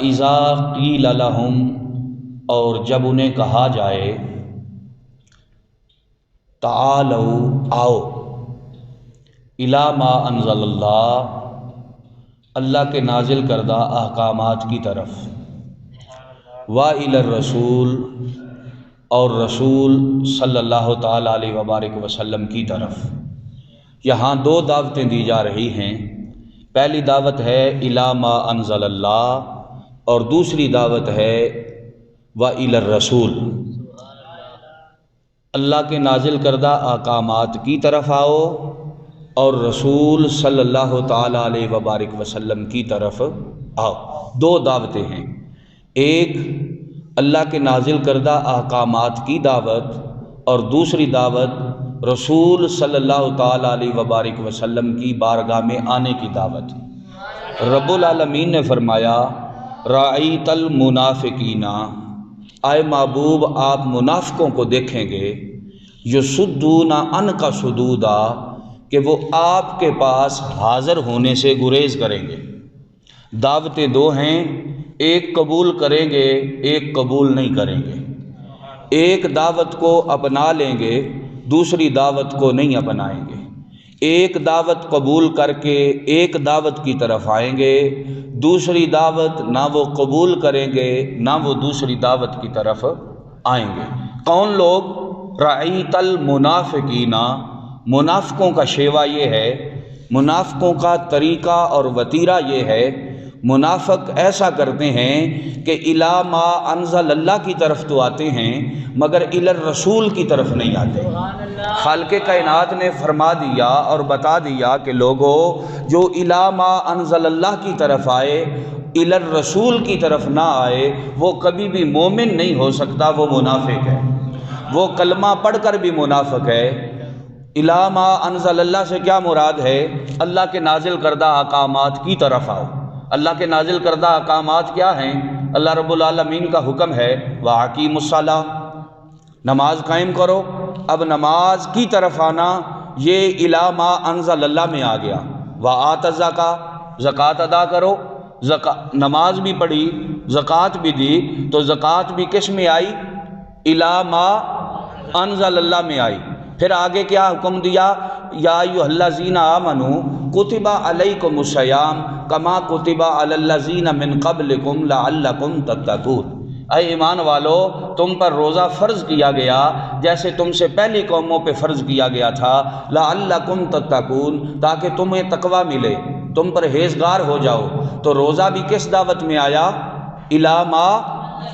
اذا قیل لہم، اور جب انہیں کہا جائے تعالوا، آؤ، الی ما انزل اللہ، اللہ کے نازل کردہ احکامات کی طرف، وَإِلَى الرسول، اور رسول صلی اللہ تعالیٰ علیہ وبارک وسلم کی طرف۔ یہاں دو دعوتیں دی جا رہی ہیں۔ پہلی دعوت ہے الی ما انزل اللہ، اور دوسری دعوت ہے وَإِلَى الرسول، اللہ کے نازل کردہ احکامات کی طرف آؤ اور رسول صلی اللہ تعالیٰ علیہ وبارک وسلم کی طرف آؤ۔ دو دعوتیں ہیں، ایک اللہ کے نازل کردہ احکامات کی دعوت، اور دوسری دعوت رسول صلی اللہ تعالیٰ علیہ وبارک وسلم کی بارگاہ میں آنے کی دعوت۔ رب العالمین نے فرمایا رأیت المنافقین، آئے محبوب آپ منافقوں کو دیکھیں گے، یصدون عنک صدودا، کہ وہ آپ کے پاس حاضر ہونے سے گریز کریں گے۔ دعوتیں دو ہیں، ایک قبول کریں گے، ایک قبول نہیں کریں گے۔ ایک دعوت کو اپنا لیں گے، دوسری دعوت کو نہیں اپنائیں گے۔ ایک دعوت قبول کر کے ایک دعوت کی طرف آئیں گے، دوسری دعوت نہ وہ قبول کریں گے نہ وہ دوسری دعوت کی طرف آئیں گے۔ کون لوگ؟ رأیت المنافقین، منافقوں کا شیوا یہ ہے، منافقوں کا طریقہ اور وتیرہ یہ ہے، منافق ایسا کرتے ہیں کہ الی ما انزل اللہ کی طرف تو آتے ہیں مگر الی الرسول کی طرف نہیں آتے۔ خالق کائنات نے فرما دیا اور بتا دیا کہ لوگوں، جو الی ما انزل اللہ کی طرف آئے، الی الرسول کی طرف نہ آئے، وہ کبھی بھی مومن نہیں ہو سکتا، وہ منافق ہے۔ وہ کلمہ پڑھ کر بھی منافق ہے۔ الی ما انزل اللہ سے کیا مراد ہے؟ اللہ کے نازل کردہ احکامات کی طرف آؤ۔ اللہ کے نازل کردہ احکامات کیا ہیں؟ اللہ رب العالمین کا حکم ہے وَأَقِیمُوا الصَّلَاةَ، نماز قائم کرو۔ اب نماز کی طرف آنا یہ الی ما انزل اللہ میں آ گیا۔ وَآتَ الزَّکَاةَ، زکوٰۃ ادا کرو۔ نماز بھی پڑھی، زکوٰۃ بھی دی، تو زکوٰۃ بھی کس میں آئی؟ الی ما انزل اللہ میں آئی۔ پھر آگے کیا حکم دیا؟ یا ایھا الذین آمنوا کتب علیکم الصیام کما کتب علی الذین من قبلکم لعلکم تتقون، اے ایمان والو، تم پر روزہ فرض کیا گیا جیسے تم سے پہلی قوموں پہ فرض کیا گیا تھا، لعلکم تتقون، تاکہ تمہیں تقوی ملے، تم پرہیزگار ہو جاؤ۔ تو روزہ بھی کس دعوت میں آیا؟ الی ما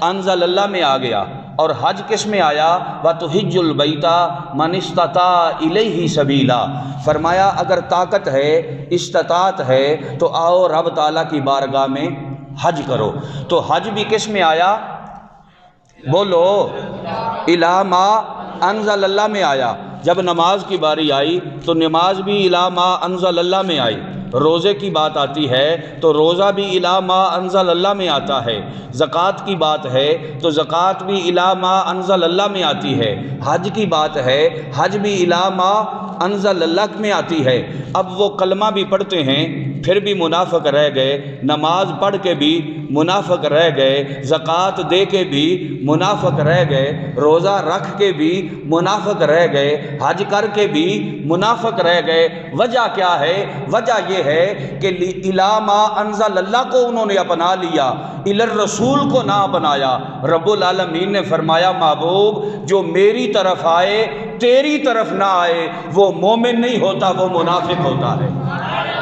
انزل اللہ میں آ گیا۔ اور حج کس میں آیا؟ وَتُحِجُّ الْبَيْتَ مَنِ اسْتَطَاعَ إِلَيْهِ سَبِيلًا، فرمایا اگر طاقت ہے، استطاعت ہے تو آؤ رب تعالیٰ کی بارگاہ میں حج کرو۔ تو حج بھی کس میں آیا؟ بولو، الی ما انزل اللہ میں آیا۔ جب نماز کی باری آئی تو نماز بھی الی ما انزل اللہ میں آئی۔ روزے کی بات آتی ہے تو روزہ بھی الی ما انزل اللہ میں آتا ہے۔ زکوٰۃ کی بات ہے تو زکوٰۃ بھی الی ما انزل اللہ میں آتی ہے۔ حج کی بات ہے، حج بھی الی ما انزل اللہ میں آتی ہے۔ اب وہ کلمہ بھی پڑھتے ہیں پھر بھی منافق رہ گئے، نماز پڑھ کے بھی منافق رہ گئے، زکوٰۃ دے کے بھی منافق رہ گئے، روزہ رکھ کے بھی منافق رہ گئے، حج کر کے بھی منافق رہ گئے۔ وجہ کیا ہے؟ وجہ یہ ہے کہ الی ما انزل اللہ کو انہوں نے اپنا لیا، الی الرسول کو نہ اپنایا۔ رب العالمین نے فرمایا محبوب، جو میری طرف آئے تیری طرف نہ آئے وہ مومن نہیں ہوتا، وہ منافق ہوتا ہے۔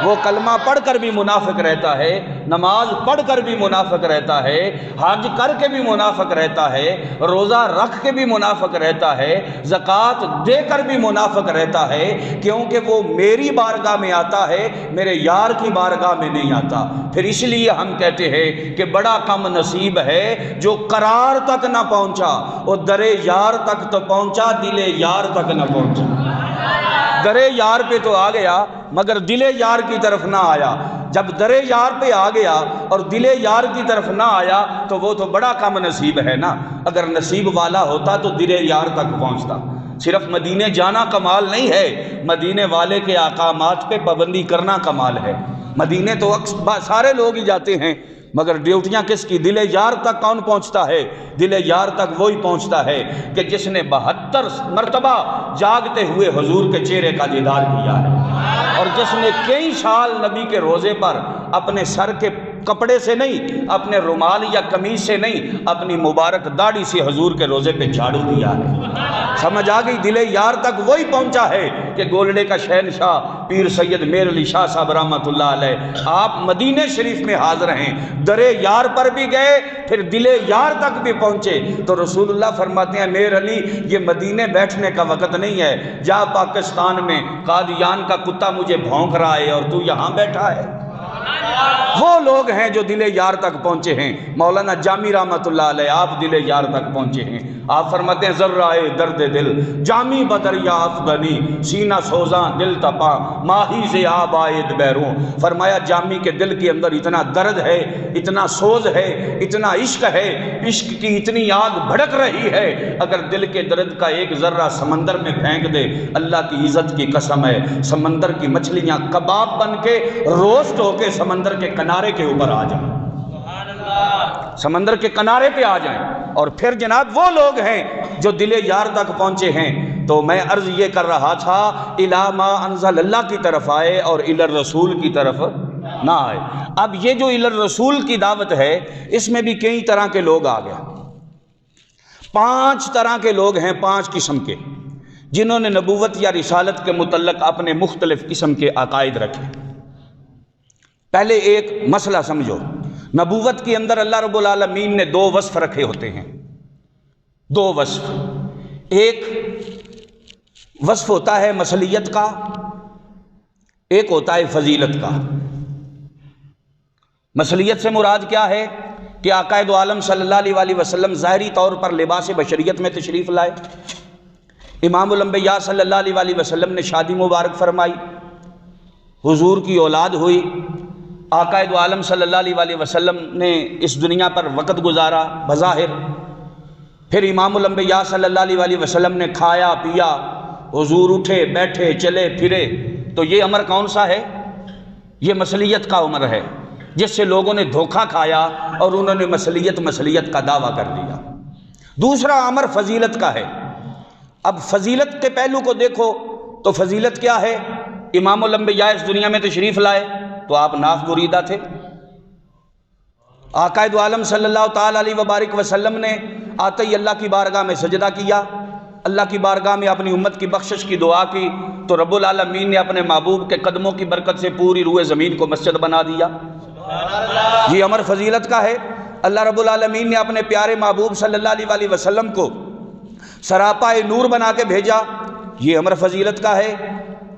وہ کلمہ پڑھ کر بھی منافق رہتا ہے، نماز پڑھ کر بھی منافق رہتا ہے، حج کر کے بھی منافق رہتا ہے، روزہ رکھ کے بھی منافق رہتا ہے، زکوٰۃ دے کر بھی منافق رہتا ہے، کیونکہ وہ میری بارگاہ میں آتا ہے، میرے یار کی بارگاہ میں نہیں آتا۔ پھر اس لیے ہم کہتے ہیں کہ بڑا کم نصیب ہے جو قرار تک نہ پہنچا، وہ در یار تک تو پہنچا، دل یار تک نہ پہنچا۔ در یار پہ تو آ گیا مگر دل یار کی طرف نہ آیا۔ جب در یار پہ آ گیا اور دل یار کی طرف نہ آیا تو وہ تو بڑا کم نصیب ہے نا۔ اگر نصیب والا ہوتا تو دل یار تک پہنچتا۔ صرف مدینے جانا کمال نہیں ہے، مدینے والے کے احکامات پہ پابندی کرنا کمال ہے۔ مدینے تو سارے لوگ ہی جاتے ہیں، مگر ڈیوٹیاں کس کی؟ دل یار تک کون پہنچتا ہے؟ دل یار تک وہی پہنچتا ہے کہ جس نے 72 مرتبہ جاگتے ہوئے حضور کے چہرے کا دیدار کیا ہے، اور جس نے کئی سال نبی کے روزے پر اپنے سر کے کپڑے سے نہیں، اپنے رومال یا قمیض سے نہیں، اپنی مبارک داڑھی سے حضور کے روزے پہ جھاڑو دیا ہے۔ سمجھ آ گئی؟ دل یار تک وہی پہنچا ہے کہ گولڑے کا شہنشاہ پیر سید میر علی شاہ صاحب رحمۃ اللہ علیہ آپ مدینہ شریف میں حاضر ہیں، درے یار پر بھی گئے، پھر دل یار تک بھی پہنچے، تو رسول اللہ فرماتے ہیں میر علی یہ مدینہ بیٹھنے کا وقت نہیں ہے، جا پاکستان میں قادیان کا کتا مجھے بھونک رہا ہے اور تو یہاں بیٹھا ہے۔ وہ لوگ ہیں جو دل یار تک پہنچے ہیں۔ مولانا جامی رحمۃ اللہ علیہ آپ دل یار تک پہنچے ہیں۔ آپ فرماتے ہیں ذرائے درد دل جامی بدریا افغنی سینہ سوزاں دل تپا ماہی سے آب آئے بیروں۔ فرمایا جامی کے دل کے اندر اتنا درد ہے، اتنا سوز ہے، اتنا عشق ہے، عشق کی اتنی آگ بھڑک رہی ہے، اگر دل کے درد کا ایک ذرہ سمندر میں پھینک دے، اللہ کی عزت کی قسم ہے سمندر کی مچھلیاں کباب بن کے روسٹ ہو کے سمندر کے کنارے کے اوپر آ جائیں، سمندر کے کنارے پہ آ جائیں۔ اور پھر جناب وہ لوگ ہیں جو دل یار تک پہنچے ہیں۔ تو میں عرض یہ کر رہا تھا الی ما انزل اللہ کی طرف آئے اور الی الرسول کی طرف نہ آئے۔ اب یہ جو الی الرسول کی دعوت ہے اس میں بھی کئی طرح کے لوگ آ گئے۔ 5 طرح کے لوگ ہیں، 5 قسم کے، جنہوں نے نبوت یا رسالت کے متعلق اپنے مختلف قسم کے عقائد رکھے۔ پہلے ایک مسئلہ سمجھو، نبوت کے اندر اللہ رب العالمین نے 2 وصف رکھے ہوتے ہیں، 2 وصف۔ ایک وصف ہوتا ہے مثلیت کا، ایک ہوتا ہے فضیلت کا۔ مثلیت سے مراد کیا ہے کہ آقا دو عالم صلی اللہ علیہ وسلم ظاہری طور پر لباس بشریت میں تشریف لائے، امام الانبیاء صلی اللہ علیہ وسلم نے شادی مبارک فرمائی، حضور کی اولاد ہوئی، آقا دو عالم صلی اللہ علیہ وسلم نے اس دنیا پر وقت گزارا بظاہر، پھر امام الانبیاء صلی اللہ علیہ وسلم نے کھایا پیا، حضور اٹھے بیٹھے چلے پھرے، تو یہ امر کون سا ہے؟ یہ مثلیت کا امر ہے، جس سے لوگوں نے دھوکہ کھایا اور انہوں نے مثلیت کا دعویٰ کر دیا۔ دوسرا امر فضیلت کا ہے۔ اب فضیلت کے پہلو کو دیکھو تو فضیلت کیا ہے؟ امام الانبیاء اس دنیا میں تشریف لائے تو آپ ناف بریدہ تھے، آقا دو عالم صلی اللہ تعالیٰ علیہ وبارک وسلم نے آتے ہی اللہ کی بارگاہ میں سجدہ کیا، اللہ کی بارگاہ میں اپنی امت کی بخشش کی دعا کی، تو رب العالمین نے اپنے محبوب کے قدموں کی برکت سے پوری روئے زمین کو مسجد بنا دیا۔ یہ امر فضیلت کا ہے۔ اللہ رب العالمین نے اپنے پیارے محبوب صلی اللہ علیہ وسلم کو سراپا نور بنا کے بھیجا، یہ امر فضیلت کا ہے۔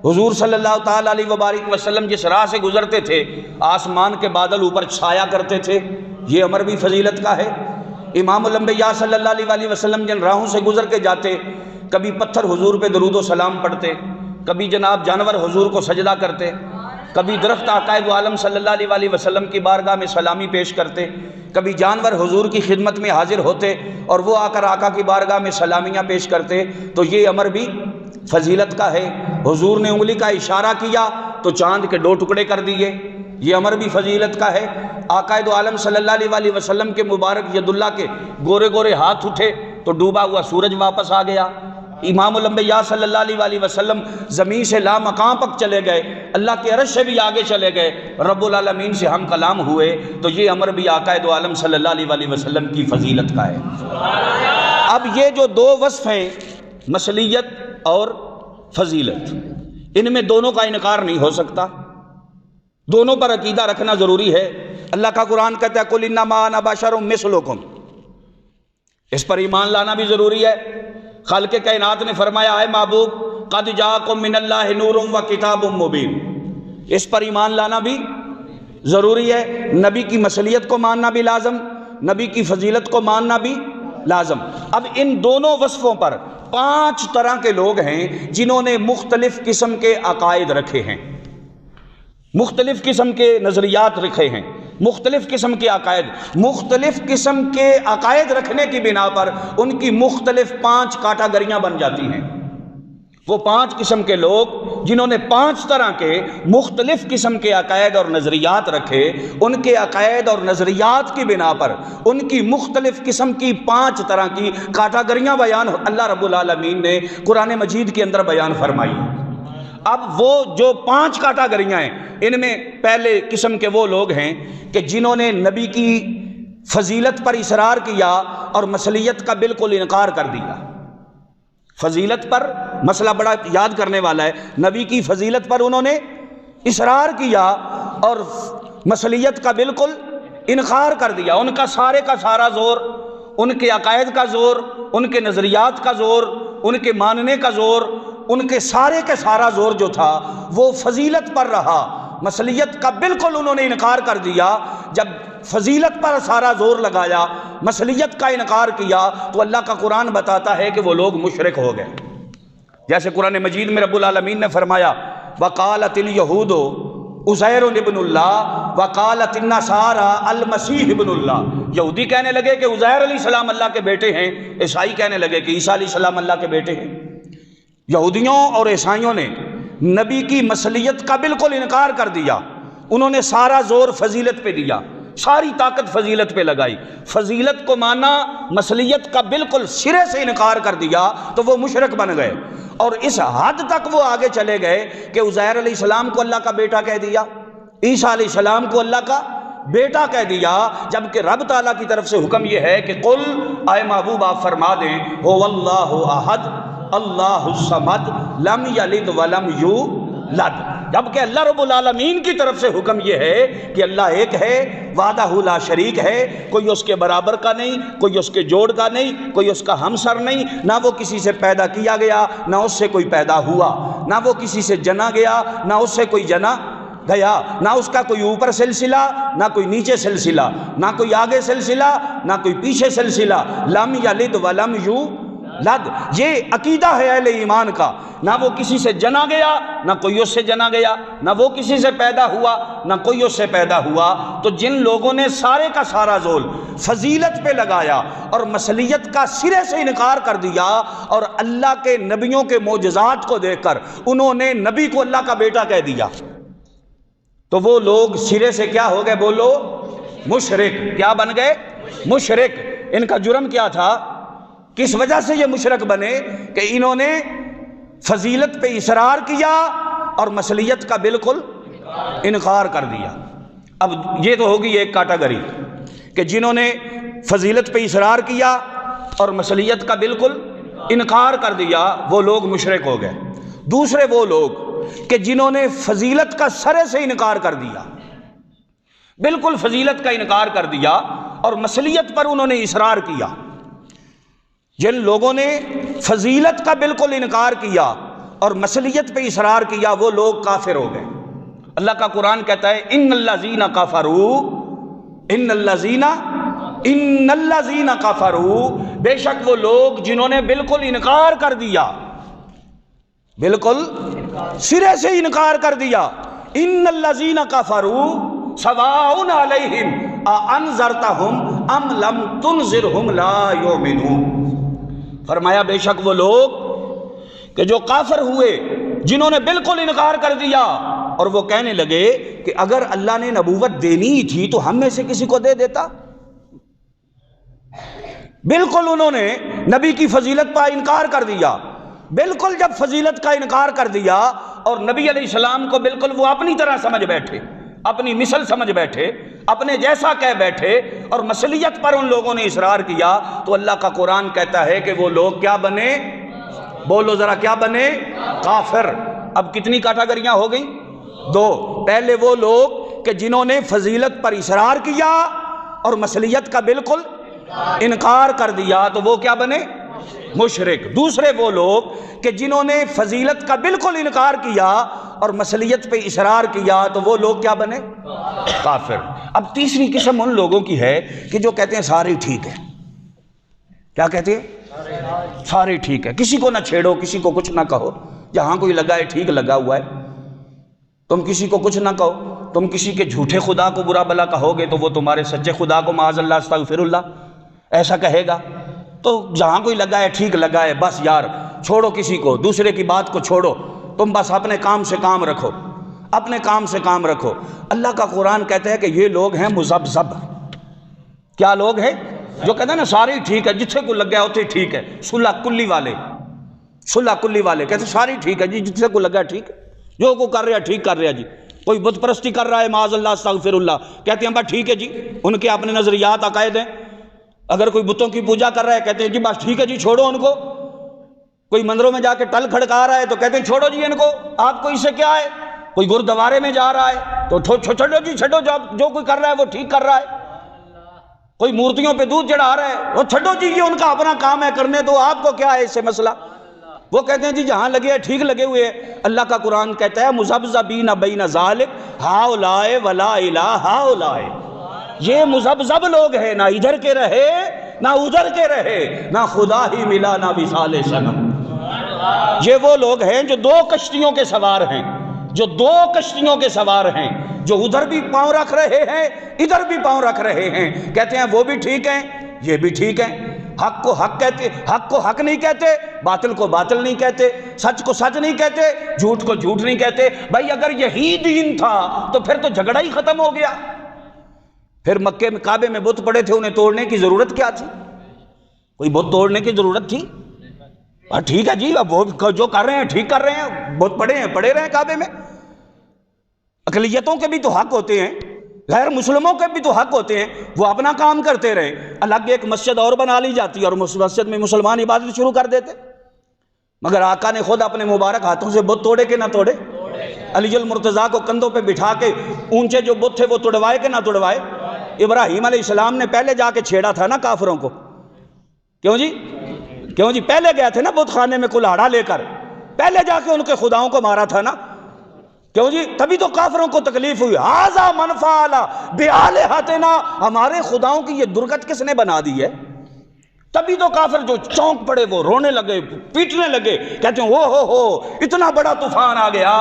حضور صلی اللہ تعالیٰ علیہ وبارک وسلم جس راہ سے گزرتے تھے آسمان کے بادل اوپر چھایا کرتے تھے، یہ امر بھی فضیلت کا ہے۔ امام الانبیاء صلی اللہ علیہ وسلم جن راہوں سے گزر کے جاتے، کبھی پتھر حضور پہ درود و سلام پڑھتے، کبھی جناب جانور حضور کو سجدہ کرتے، کبھی درخت آقا دو عالم صلی اللہ علیہ وسلم کی بارگاہ میں سلامی پیش کرتے، کبھی جانور حضور کی خدمت میں حاضر ہوتے اور وہ آ کر آقا کی بارگاہ میں سلامیاں پیش کرتے، تو یہ امر بھی فضیلت کا ہے۔ حضور نے انگلی کا اشارہ کیا تو چاند کے 2 ٹکڑے کر دیے، یہ امر بھی فضیلت کا ہے۔ آقا دو عالم صلی اللہ علیہ وسلم کے مبارک ید اللہ کے گورے گورے ہاتھ اٹھے تو ڈوبا ہوا سورج واپس آ گیا۔ امام الانبیاء صلی اللہ علیہ وسلم زمین سے لا مقام تک چلے گئے، اللہ کے عرش سے بھی آگے چلے گئے، رب العالمین سے ہم کلام ہوئے، تو یہ امر بھی آقا دو عالم صلی اللہ علیہ وسلم کی فضیلت کا ہے۔ اب یہ جو 2 وصف ہیں مثلیت اور فضیلت، ان میں دونوں کا انکار نہیں ہو سکتا، دونوں پر عقیدہ رکھنا ضروری ہے۔ اللہ کا قرآن کہتا ہے قُلْ إِنَّمَا أَنَا بَشَرٌ مِثْلُكُمْ، اس پر ایمان لانا بھی ضروری ہے۔ خالق کائنات نے فرمایا اے محبوب قَدْ جَاءَكُم مِّنَ اللَّهِ نُورٌ وَكِتَابٌ مُّبِينٌ، اس پر ایمان لانا بھی ضروری ہے۔ نبی کی مثلیت کو ماننا بھی لازم، نبی کی فضیلت کو ماننا بھی لازم۔ اب ان دونوں وصفوں پر 5 طرح کے لوگ ہیں جنہوں نے مختلف قسم کے عقائد رکھے ہیں، مختلف قسم کے نظریات رکھے ہیں، مختلف قسم کے عقائد، مختلف قسم کے عقائد رکھنے کی بنا پر ان کی مختلف 5 کیٹیگریاں بن جاتی ہیں۔ وہ 5 قسم کے لوگ جنہوں نے 5 طرح کے مختلف قسم کے عقائد اور نظریات رکھے، ان کے عقائد اور نظریات کی بنا پر ان کی مختلف قسم کی 5 طرح کی کیٹیگریاں بیان اللہ رب العالمین نے قرآن مجید کے اندر بیان فرمائی۔ اب وہ جو 5 کیٹیگریاں ہیں، ان میں پہلے قسم کے وہ لوگ ہیں کہ جنہوں نے نبی کی فضیلت پر اصرار کیا اور مثلیت کا بالکل انکار کر دیا۔ فضیلت پر مسئلہ بڑا یاد کرنے والا ہے، نبی کی فضیلت پر انہوں نے اصرار کیا اور مثلیت کا بالکل انکار کر دیا۔ ان کا سارا زور، ان کے عقائد کا زور، ان کے نظریات کا زور، ان کے ماننے کا زور، ان کے سارا زور جو تھا وہ فضیلت پر رہا، مثلیت کا بالکل انہوں نے انکار کر دیا۔ جب فضیلت پر سارا زور لگایا، مثلیت کا انکار کیا، تو اللہ کا قرآن بتاتا ہے کہ وہ لوگ مشرک ہو گئے۔ جیسے قرآن مجید میں رب العالمین نے فرمایا وَقَالَتِ الْيَهُودُ عُزَيْرٌ ابن اللہ وَقَالَتِ النَّصَارَىٰ الْمَسِيحُ ابن اللہ۔ یہودی کہنے لگے کہ عزیر علیہ السلام اللہ کے بیٹے ہیں، عیسائی کہنے لگے کہ عیسیٰ علیہ السلام اللہ کے بیٹے ہیں۔ یہودیوں اور عیسائیوں نے نبی کی مثلیت کا بالکل انکار کر دیا، انہوں نے سارا زور فضیلت پہ دیا، ساری طاقت فضیلت پہ لگائی، فضیلت کو مانا، مثلیت کا بالکل سرے سے انکار کر دیا، تو وہ مشرک بن گئے۔ اور اس حد تک وہ آگے چلے گئے کہ عزیر علیہ السلام کو اللہ کا بیٹا کہہ دیا، عیسیٰ علیہ السلام کو اللہ کا بیٹا کہہ دیا، جبکہ رب تعالیٰ کی طرف سے حکم یہ ہے کہ قل، اے محبوب آپ فرما دیں، هو اللہ احد اللہ الصمد لم یلد ولم یولد، جبکہ اللہ رب العالمین کی طرف سے حکم یہ ہے کہ اللہ ایک ہے، وحدہ لا شریک ہے، کوئی اس کے برابر کا نہیں، کوئی اس کے جوڑ کا نہیں، کوئی اس کا ہمسر نہیں، نہ وہ کسی سے پیدا کیا گیا نہ اس سے کوئی پیدا ہوا، نہ وہ کسی سے جنا گیا نہ اس سے کوئی جنا گیا، نہ اس کا کوئی اوپر سلسلہ نہ کوئی نیچے سلسلہ، نہ کوئی آگے سلسلہ نہ کوئی پیچھے سلسلہ، لم یلد ولم یولد، یہ عقیدہ ہے اہل ایمان کا، نہ وہ کسی سے جنا گیا نہ کوئی اس سے جنا گیا، نہ وہ کسی سے پیدا ہوا نہ کوئی اس سے پیدا ہوا۔ تو جن لوگوں نے سارے کا سارا زور فضیلت پہ لگایا اور مثلیت کا سرے سے انکار کر دیا، اور اللہ کے نبیوں کے معجزات کو دیکھ کر انہوں نے نبی کو اللہ کا بیٹا کہہ دیا، تو وہ لوگ سرے سے کیا ہو گئے؟ بولو مشرک۔ کیا بن گئے؟ مشرک۔ ان کا جرم کیا تھا؟ کس وجہ سے یہ مشرک بنے؟ کہ انہوں نے فضیلت پہ اصرار کیا اور مثلیت کا بالکل انکار کر دیا۔ اب یہ تو ہوگی ایک کیٹیگری کہ جنہوں نے فضیلت پہ اصرار کیا اور مثلیت کا بالکل انکار کر دیا، وہ لوگ مشرک ہو گئے۔ دوسرے وہ لوگ کہ جنہوں نے فضیلت کا سرے سے انکار کر دیا، بالکل فضیلت کا انکار کر دیا اور مثلیت پر انہوں نے اصرار کیا۔ جن لوگوں نے فضیلت کا بالکل انکار کیا اور مثلیت پہ اصرار کیا، وہ لوگ کافر ہو گئے۔ اللہ کا قرآن کہتا ہے ان الذین کفروا، ان الذین کفروا، بے شک وہ لوگ جنہوں نے بالکل انکار کر دیا، بالکل سرے سے انکار کر دیا، ان الذین کفروا سواء علیہم اانذرتہم ام لم تنذرہم لا یؤمنون۔ فرمایا بے شک وہ لوگ کہ جو کافر ہوئے، جنہوں نے بالکل انکار کر دیا، اور وہ کہنے لگے کہ اگر اللہ نے نبوت دینی ہی تھی تو ہم میں سے کسی کو دے دیتا۔ بالکل انہوں نے نبی کی فضیلت پر انکار کر دیا، بالکل جب فضیلت کا انکار کر دیا اور نبی علیہ السلام کو بالکل وہ اپنی طرح سمجھ بیٹھے، اپنی مثل سمجھ بیٹھے، اپنے جیسا کہہ بیٹھے، اور مثلیت پر ان لوگوں نے اصرار کیا، تو اللہ کا قرآن کہتا ہے کہ وہ لوگ کیا بنے؟ بولو ذرا، کیا بنے؟ کافر۔ اب کتنی کیٹیگریاں ہو گئیں؟ 2۔ پہلے وہ لوگ کہ جنہوں نے فضیلت پر اصرار کیا اور مثلیت کا بالکل انکار کر دیا، تو وہ کیا بنے؟ مشرک۔ دوسرے وہ لوگ کہ جنہوں نے فضیلت کا بالکل انکار کیا اور مثلیت پہ اصرار کیا، تو وہ لوگ کیا بنے؟ کافر۔ اب تیسری قسم ان لوگوں کی ہے کہ جو کہتے ہیں سارے ٹھیک ہے۔ کیا کہتے ہیں؟ سارے ٹھیک ہے، کسی کو نہ چھیڑو، کسی کو کچھ نہ کہو، جہاں کوئی لگا ہے ٹھیک لگا ہوا ہے، تم کسی کو کچھ نہ کہو، تم کسی کے جھوٹے خدا کو برا بلا کہو گے تو وہ تمہارے سچے خدا کو معاذ اللہ استغفر اللہ ایسا کہے گا۔ تو جہاں کوئی لگا ہے ٹھیک لگا ہے، بس یار چھوڑو، کسی کو دوسرے کی بات کو چھوڑو، تم بس اپنے کام سے کام رکھو، اپنے کام سے کام رکھو۔ اللہ کا قرآن کہتا ہے کہ یہ لوگ ہیں مذبذب۔ کیا لوگ ہیں؟ جو کہتے ہیں نا ساری ٹھیک ہے، جتھے کو لگ گیا ہوتے ٹھیک ہے، صلح کلی والے، صلح کلی والے کہتے ہیں ساری ٹھیک ہے جی، جتھے کو لگا ٹھیک ہے، جو کو کر رہا ٹھیک کر رہا جی۔ کوئی بت پرستی کر رہا ہے معاذ اللہ استغفر اللہ، کہتے ہیں بس ٹھیک ہے جی، ان کے اپنے نظریات عقائد ہیں۔ اگر کوئی بتوں کی پوجا کر رہا ہے کہتے ہیں جی بس ٹھیک ہے جی، چھوڑو ان کو۔ کوئی مندروں میں جا کے ٹل کھڑکا رہا ہے تو کہتے ہیں چھوڑو جی ان کو، آپ کو اس سے کیا ہے۔ کوئی گردوارے میں جا رہا ہے تو چھوڑو جی، چھوڑو، جو کوئی کر رہا ہے وہ ٹھیک کر رہا ہے۔ کوئی مورتیوں پہ دودھ چڑھا رہا ہے وہ چھوڑو جی، یہ ان کا اپنا کام ہے، کرنے دو، آپ کو کیا ہے اس سے مسئلہ۔ وہ کہتے ہیں جی جہاں لگے ہیں ٹھیک لگے ہوئے ہیں۔ اللہ کا قرآن کہتا ہے مذبذبین بین ذالک ہؤلاء ولا الہ ہؤلاء، یہ مذبذب لوگ ہیں، نہ ادھر کے رہے نہ ادھر کے رہے، نہ خدا ہی ملا نہ وصال صنم۔ یہ وہ لوگ ہیں جو دو کشتیوں کے سوار ہیں، جو دو کشتیوں کے سوار ہیں، جو ادھر بھی پاؤں رکھ رہے ہیں ادھر بھی پاؤں رکھ رہے ہیں۔ کہتے ہیں وہ بھی ٹھیک ہیں یہ بھی ٹھیک ہیں، حق کو حق کہتے، حق کو حق نہیں کہتے، باطل کو باطل نہیں کہتے، سچ کو سچ نہیں کہتے، جھوٹ کو جھوٹ نہیں کہتے۔ بھائی اگر یہی دین تھا تو پھر تو جھگڑا ہی ختم ہو گیا۔ پھر مکے میں کعبے میں بت پڑے تھے، انہیں توڑنے کی ضرورت کیا تھی؟ کوئی بت توڑنے کی ضرورت تھی؟ ٹھیک ہے جی، اب وہ جو کر رہے ہیں ٹھیک کر رہے ہیں، بت پڑے ہیں پڑے رہے کعبے میں۔ اقلیتوں کے بھی تو حق ہوتے ہیں، غیر مسلموں کے بھی تو حق ہوتے ہیں، وہ اپنا کام کرتے رہے۔ الگ ایک مسجد اور بنا لی جاتی اور مسجد میں مسلمان عبادت شروع کر دیتے۔ مگر آقا نے خود اپنے مبارک ہاتھوں سے بت توڑے کہ نہ توڑے؟ علی المرتضیٰ کو کندھوں پہ بٹھا کے اونچے جو بت تھے وہ توڑوائے کہ نہ توڑوائے؟ ابراہیم علیہ السلام نے پہلے جا کے چھیڑا تھا نا کافروں کو، کیوں جی پہلے گئے تھے نا بت خانے میں کلہاڑا لے کر، پہلے جا کے ان کے خداؤں کو مارا تھا نا، کیوں جی؟ تبھی تو کافروں کو تکلیف ہوئی۔ ھذا من فعل بآلہتنا، ہمارے خداؤں کی یہ درگت کس نے بنا دی ہے؟ تبھی تو کافر جو چونک پڑے وہ رونے لگے، پیٹنے لگے، کہتے ہیں ہو اتنا بڑا طوفان آ گیا،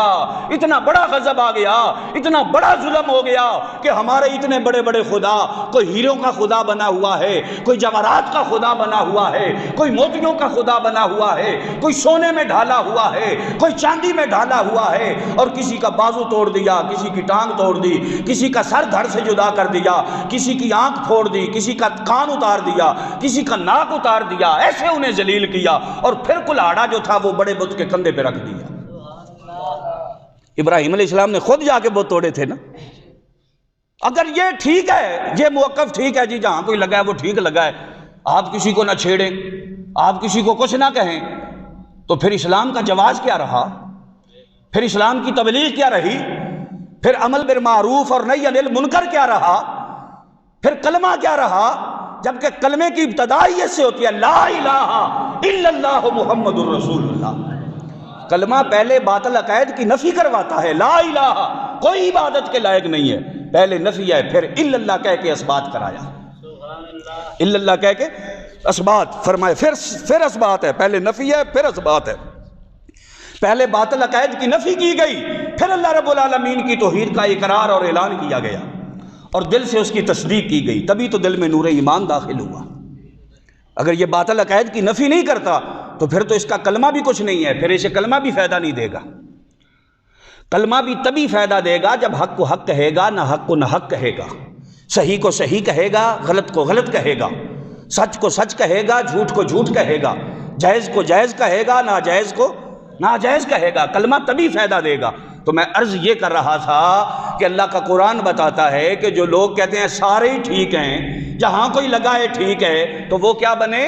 اتنا بڑا غضب آ گیا، اتنا بڑا ظلم ہو گیا کہ ہمارے اتنے بڑے بڑے خدا، کوئی ہیروں کا خدا بنا ہوا ہے، کوئی جواہرات کا خدا بنا ہوا ہے، کوئی موتیوں کا خدا بنا ہوا ہے، کوئی سونے میں ڈھالا ہوا ہے، کوئی چاندی میں ڈھالا ہوا ہے، اور کسی کا بازو توڑ دیا، کسی کی ٹانگ توڑ دی، کسی کا سر دھڑ سے جدا کر دیا، کسی کی آنکھ پھوڑ دی، کسی کا کان اتار دیا، کسی کا ناک اتار دیا، ایسے انہیں ذلیل کیا، اور پھر کلاڑا جو تھا وہ بڑے بت کے کندھے پہ رکھ دیا۔ ابراہیم علیہ السلام نے خود جا کے بت توڑے تھے نا۔ اگر یہ ٹھیک ہے، یہ موقف ٹھیک ہے جی، جہاں کوئی لگا ہے وہ ٹھیک لگا ہے، آپ کسی کو نہ چھیڑیں، آپ کسی کو کچھ نہ کہیں، تو پھر اسلام کا جواز کیا رہا؟ پھر اسلام کی تبلیغ کیا رہی؟ پھر عمل بالمعروف اور نہی عن المنکر کیا رہا؟ پھر کلمہ کیا رہا؟ جبکہ کلمے کی ابتدائی سے ہوتی ہے لا الہ الا اللہ محمد الرسول اللہ۔ کلمہ پہلے باطل عقائد کی نفی کرواتا ہے، لا الہ کوئی عبادت کے لائق نہیں ہے، پہلے نفی ہے، پھر الا اللہ کہہ کے اثبات کرایا، الا اللہ کہہ کے اثبات فرمائے، پھر اثبات ہے، پہلے نفی ہے پھر اثبات ہے۔ پہلے باطل عقائد کی نفی کی گئی، پھر اللہ رب العالمین کی توحید کا اقرار اور اعلان کیا گیا، اور دل سے اس کی تصدیق کی گئی، تبھی تو دل میں نور ایمان داخل ہوا۔ اگر یہ باطل عقائد کی نفی نہیں کرتا تو پھر تو اس کا کلمہ بھی کچھ نہیں ہے، پھر اسے کلمہ بھی فائدہ نہیں دے گا۔ کلمہ بھی تبھی فائدہ دے گا جب حق کو حق کہے گا، نہ حق کو نہ حق کہے گا، صحیح کو صحیح کہے گا، غلط کو غلط کہے گا، سچ کو سچ کہے گا، جھوٹ کو جھوٹ کہے گا، جائز کو جائز کہے گا، ناجائز کو ناجائز کہے گا، کلمہ تبھی فائدہ دے گا۔ تو میں عرض یہ کر رہا تھا کہ اللہ کا قرآن بتاتا ہے کہ جو لوگ کہتے ہیں سارے ہی ٹھیک ہیں، جہاں کوئی لگا ہے ٹھیک ہے، تو وہ کیا بنے؟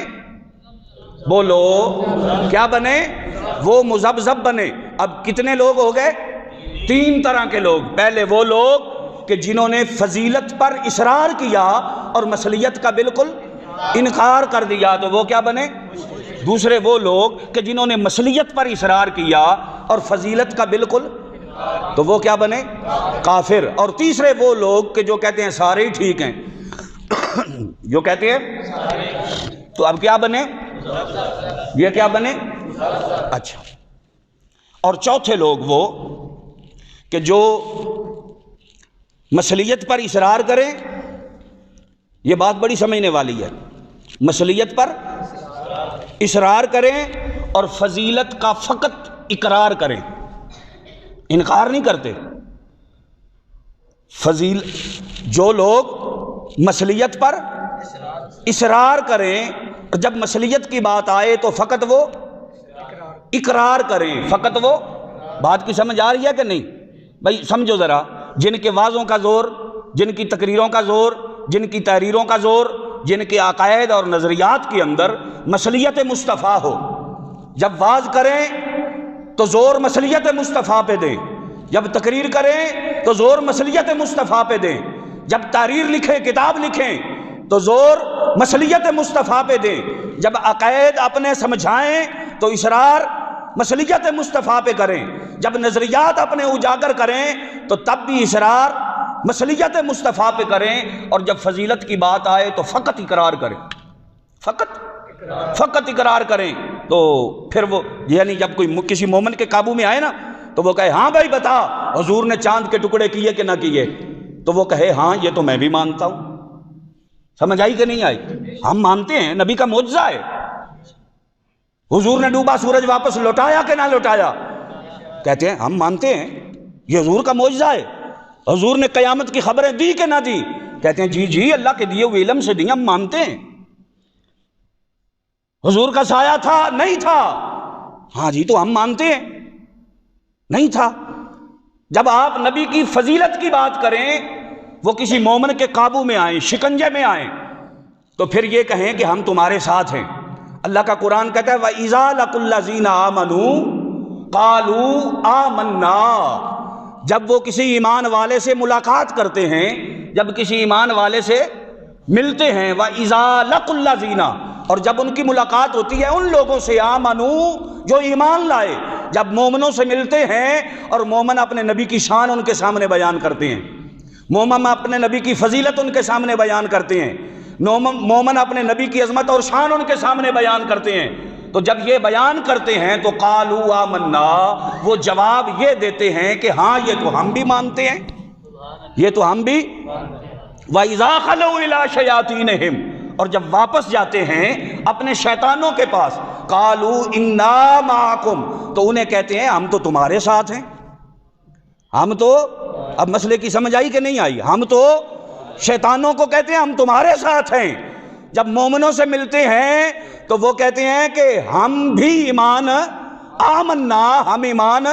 بولو کیا بنے؟ وہ مذبذب بنے۔ اب کتنے لوگ ہو گئے؟ تین طرح کے لوگ۔ پہلے وہ لوگ کہ جنہوں نے فضیلت پر اصرار کیا اور مثلیت کا بالکل انکار کر دیا، تو وہ کیا بنے؟ دوسرے وہ لوگ کہ جنہوں نے مثلیت پر اصرار کیا اور فضیلت کا بالکل، تو وہ کیا بنے؟ کافر۔ اور تیسرے وہ لوگ کہ جو کہتے ہیں سارے ہی ٹھیک ہیں، جو کہتے ہیں، تو اب کیا بنے؟ یہ کیا بنے؟ اچھا۔ اور چوتھے لوگ وہ کہ جو مثلیت پر اصرار کریں، یہ بات بڑی سمجھنے والی ہے، مثلیت پر اصرار کریں اور فضیلت کا فقط اقرار کریں، انکار نہیں کرتے. جو لوگ مثلیت پر اصرار کریں، جب مثلیت کی بات آئے تو فقط وہ اقرار کریں، فقط وہ. بات کی سمجھ آ رہی ہے کہ نہیں بھائی؟ سمجھو ذرا، جن کے وعظوں کا زور، جن کی تقریروں کا زور، جن کی تحریروں کا زور، جن کے عقائد اور نظریات کے اندر مثلیت مصطفیٰ ہو، جب وعظ کریں تو زور مثلیت مصطفیٰ پہ دیں، جب تقریر کریں تو زور مثلیت مصطفیٰ پہ دیں، جب تحریر لکھیں، کتاب لکھیں تو زور مثلیت مصطفیٰ پہ دیں، جب عقائد اپنے سمجھائیں تو اصرار مثلیت مصطفیٰ پہ کریں، جب نظریات اپنے اجاگر کریں تو تب بھی اصرار مثلیت مصطفیٰ پہ کریں، اور جب فضیلت کی بات آئے تو فقط اقرار کریں، فقط اقرار کریں. تو پھر وہ یعنی جب کوئی کسی مومن کے قابو میں آئے نا تو وہ کہے ہاں بھائی بتا حضور نے چاند کے ٹکڑے کیے کہ نہ کیے، تو وہ کہے ہاں یہ تو میں بھی مانتا ہوں. سمجھ آئی کہ نہیں آئی؟ ہم مانتے ہیں نبی کا معجزہ ہے. حضور نے ڈوبا سورج واپس لوٹایا کہ نہ لوٹایا؟ کہتے ہیں ہم مانتے ہیں یہ حضور کا معجزہ ہے. حضور نے قیامت کی خبریں دی کہ نہ دی؟ کہتے ہیں جی اللہ کے دیے ہوئے علم سے دی، ہم مانتے ہیں. حضور کا سایہ تھا نہیں تھا؟ ہاں جی تو ہم مانتے ہیں نہیں تھا. جب آپ نبی کی فضیلت کی بات کریں، وہ کسی مومن کے قابو میں آئیں، شکنجے میں آئیں، تو پھر یہ کہیں کہ ہم تمہارے ساتھ ہیں. اللہ کا قرآن کہتا ہے وَإِذَا لَقُوا الَّذِينَ آمَنُوا قَالُوا آمَنَّا. جب وہ کسی ایمان والے سے ملاقات کرتے ہیں، جب کسی ایمان والے سے ملتے ہیں، وَإِذَا لَقُوا الَّذِينَ، اور جب ان کی ملاقات ہوتی ہے ان لوگوں سے آمنو جو ایمان لائے. جب مومنوں سے ملتے ہیں اور مومن اپنے نبی کی شان ان کے سامنے بیان کرتے ہیں، مومن اپنے نبی کی فضیلت ان کے سامنے بیان کرتے ہیں، مومن اپنے نبی کی عظمت اور شان ان کے سامنے بیان کرتے ہیں، تو جب یہ بیان کرتے ہیں تو قالوا آمنا، وہ جواب یہ دیتے ہیں کہ ہاں یہ تو ہم بھی مانتے ہیں، یہ تو ہم بھی. وَإِذَا خَلَوْا إِلَىٰ شَيَاطِينِهِمْ، اور جب واپس جاتے ہیں اپنے شیطانوں کے پاس، قالوا انا معکم، تو انہیں کہتے ہیں ہم تو تمہارے ساتھ ہیں. ہم تو، اب مسئلے کی سمجھ آئی کہ نہیں آئی؟ ہم تو شیطانوں کو کہتے ہیں ہم تمہارے ساتھ ہیں. جب مومنوں سے ملتے ہیں تو وہ کہتے ہیں کہ ہم بھی ایمان آمنا، ہم ایمان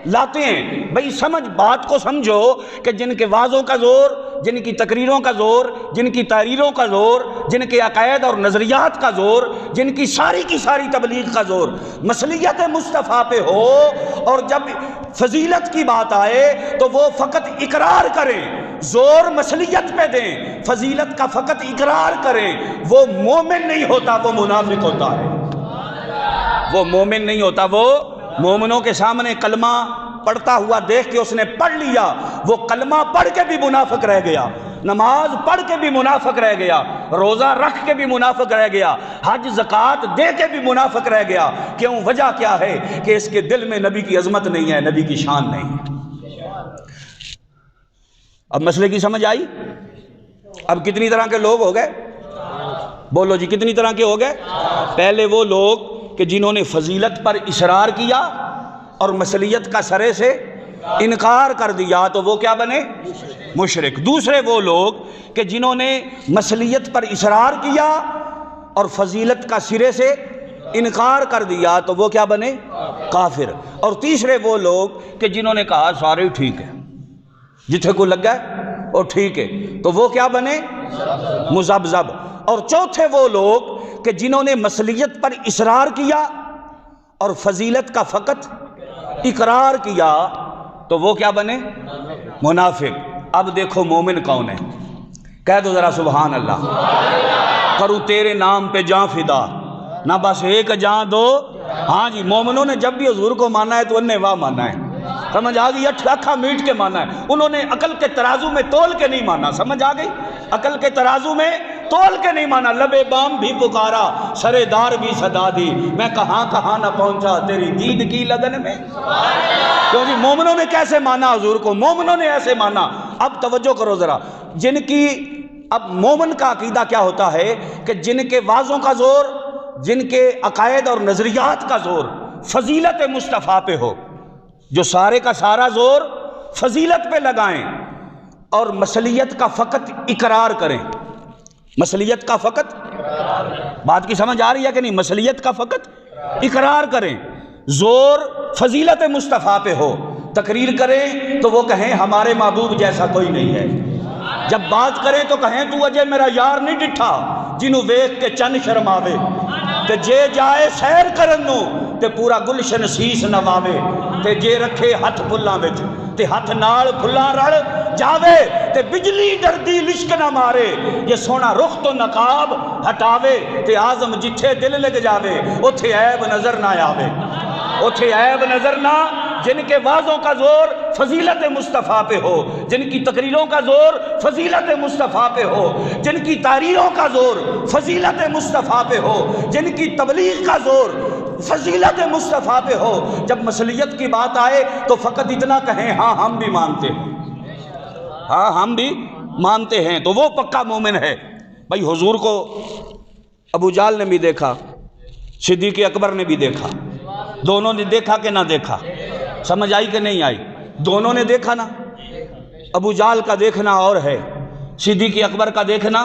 لاتے ہیں. بھئی سمجھ، بات کو سمجھو کہ جن کے وعظوں کا زور، جن کی تقریروں کا زور، جن کی تحریروں کا زور، جن کے عقائد اور نظریات کا زور، جن کی ساری تبلیغ کا زور مثلیت مصطفیٰ پہ ہو، اور جب فضیلت کی بات آئے تو وہ فقط اقرار کریں، زور مثلیت پہ دیں، فضیلت کا فقط اقرار کریں، وہ مومن نہیں ہوتا، وہ منافق ہوتا ہے. وہ مومن نہیں ہوتا، وہ مومنوں کے سامنے کلمہ پڑھتا ہوا دیکھ کے اس نے پڑھ لیا، وہ کلمہ پڑھ کے بھی منافق رہ گیا، نماز پڑھ کے بھی منافق رہ گیا، روزہ رکھ کے بھی منافق رہ گیا، حج زکوٰۃ دے کے بھی منافق رہ گیا. کیوں؟ وجہ کیا ہے کہ اس کے دل میں نبی کی عظمت نہیں ہے، نبی کی شان نہیں ہے. اب مسئلے کی سمجھ آئی؟ اب کتنی طرح کے لوگ ہو گئے؟ بولو جی، کتنی طرح کے ہو گئے؟ پہلے وہ لوگ کہ جنہوں نے فضیلت پر اصرار کیا اور مثلیت کا سرے سے انکار کر دیا تو وہ کیا بنے؟ مشرک. دوسرے وہ لوگ کہ جنہوں نے مثلیت پر اصرار کیا اور فضیلت کا سرے سے انکار کر دیا تو وہ کیا بنے؟ کافر. اور تیسرے وہ لوگ کہ جنہوں نے کہا سارے ٹھیک ہے، جتھے کو لگ گئے اور ٹھیک ہے، تو وہ کیا بنے؟ مذبذب. اور چوتھے وہ لوگ کہ جنہوں نے مثلیت پر اصرار کیا اور فضیلت کا فقط اقرار کیا تو وہ کیا بنے؟ منافق. اب دیکھو مومن کون ہے؟ کہہ دو ذرا سبحان اللہ. کروں تیرے نام پہ جاں فدا، نہ بس ایک جاں دو. ہاں جی، مومنوں نے جب بھی حضور کو مانا ہے تو انہیں واہ مانا ہے. سمجھ آ گئی؟ اکھا میٹ کے مانا ہے. انہوں نے عقل کے ترازو میں تول کے نہیں مانا. سمجھ آ گئی؟ عقل کے ترازو میں تول کے نہیں مانا. لبے بام بھی پکارا، سرے دار بھی صدا دی، میں کہاں کہاں نہ پہنچا تیری دید کی لگن میں. کیوں جی؟ مومنوں نے کیسے مانا حضور کو؟ مومنوں نے ایسے مانا. اب توجہ کرو ذرا، جن کی، اب مومن کا عقیدہ کیا ہوتا ہے کہ جن کے وعظوں کا زور، جن کے عقائد اور نظریات کا زور فضیلت مصطفیٰ پہ ہو، جو سارے کا سارا زور فضیلت پہ لگائیں اور مصلیت کا فقط اقرار کریں. مصلیت کا فقط، بات کی سمجھ آ رہی ہے کہ نہیں؟ مصلیت کا فقط اقرار کریں، زور فضیلت مصطفیٰ پہ ہو. تقریر کریں تو وہ کہیں ہمارے محبوب جیسا کوئی نہیں ہے. جب بات کریں تو کہیں تو اجے میرا یار نہیں ڈٹھا جنوں ویکھ کے چن شرماوے، تے جے جائے سیر کرن نو تے پورا گلشن سیس نواوے، تے جے رکھے ہتھ پھلاں وچ تے ہتھ نال پھلاں رل جاوے، تے بجلی ڈردی لشک نہ مارے، یہ سونا رخ تو نقاب ہٹاوے، تے آزم جتھے دل لگ جاوے اوتھے عیب نظر نہ آوے. اوتھے عیب نظر نہ، جن کے وعظوں کا زور فضیلت مصطفیٰ پہ ہو، جن کی تقریروں کا زور فضیلت مصطفیٰ پہ ہو، جن کی تحریروں کا زور فضیلت مصطفیٰ پہ ہو، جن کی تبلیغ کا زور فضیلت مصطفیٰ پہ ہو، جب مصلیت کی بات آئے تو فقط اتنا کہیں ہاں ہم بھی مانتے ہیں، ہاں ہم بھی مانتے ہیں. تو وہ پکا مومن ہے. بھائی حضور کو ابو جہل نے بھی دیکھا، صدیق اکبر نے بھی دیکھا. دونوں نے دیکھا کہ نہ دیکھا؟ سمجھ آئی کہ نہیں آئی؟ دونوں نے دیکھا نا. ابو جہل کا دیکھنا اور ہے، صدیق اکبر کا دیکھنا.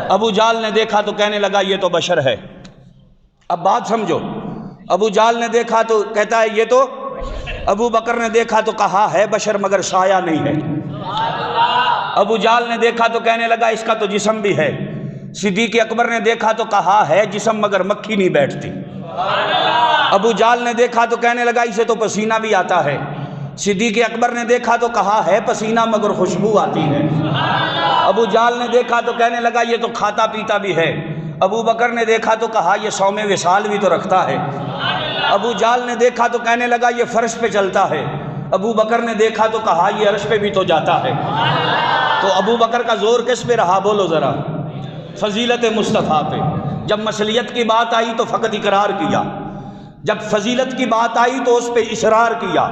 ابو جہل نے دیکھا تو کہنے لگا یہ تو بشر ہے. اب بات سمجھو، ابو جہل نے دیکھا تو کہتا ہے یہ تو، ابو بکر نے دیکھا تو کہا ہے بشر مگر سایہ نہیں ہے. ابو جہل نے دیکھا تو کہنے لگا اس کا تو جسم بھی ہے. صدیق اکبر نے دیکھا تو کہا ہے جسم مگر مکھی نہیں بیٹھتی. ابو جہل نے دیکھا تو کہنے لگا اسے تو پسینہ بھی آتا ہے. صدیق اکبر نے دیکھا تو کہا ہے پسینہ مگر خوشبو آتی ہے. ابو جہل نے دیکھا تو کہنے لگا یہ تو کھاتا پیتا بھی ہے. ابو بکر نے دیکھا تو کہا یہ صوم وصال بھی تو رکھتا ہے. ابو جہل نے دیکھا تو کہنے لگا یہ فرش پہ چلتا ہے. ابو بکر نے دیکھا تو کہا یہ عرش پہ بھی تو جاتا ہے. تو ابو بکر کا زور کس پہ رہا بولو ذرا؟ فضیلت مصطفیٰ پہ. جب مصلیت کی بات آئی تو فقط اقرار کیا، جب فضیلت کی بات آئی تو اس پہ اصرار کیا،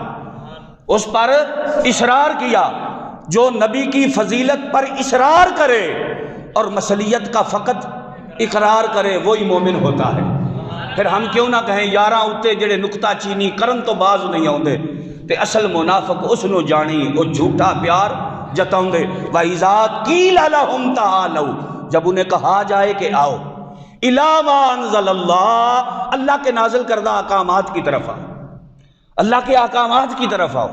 اس پر اصرار کیا. جو نبی کی فضیلت پر اصرار کرے اور مصلیت کا فقط اقرار کرے وہی مومن ہوتا ہے. پھر ہم کیوں نہ کہیں یاراں اتے جڑے نکتہ چینی کرن تو باز نہیں آؤندے، تے اصل منافق اس نو جانی وہ جھوٹا پیار جتاؤندے. وَإِذَا قِيلَ لَهُمْ تَعَالَوْا، جب انہیں کہا جائے کہ آؤ، اِلَىٰ مَا أَنزَلَ اللَّهُ، اللہ کے نازل کردہ احکامات کی طرف آؤ، اللہ کے احکامات کی طرف آؤ.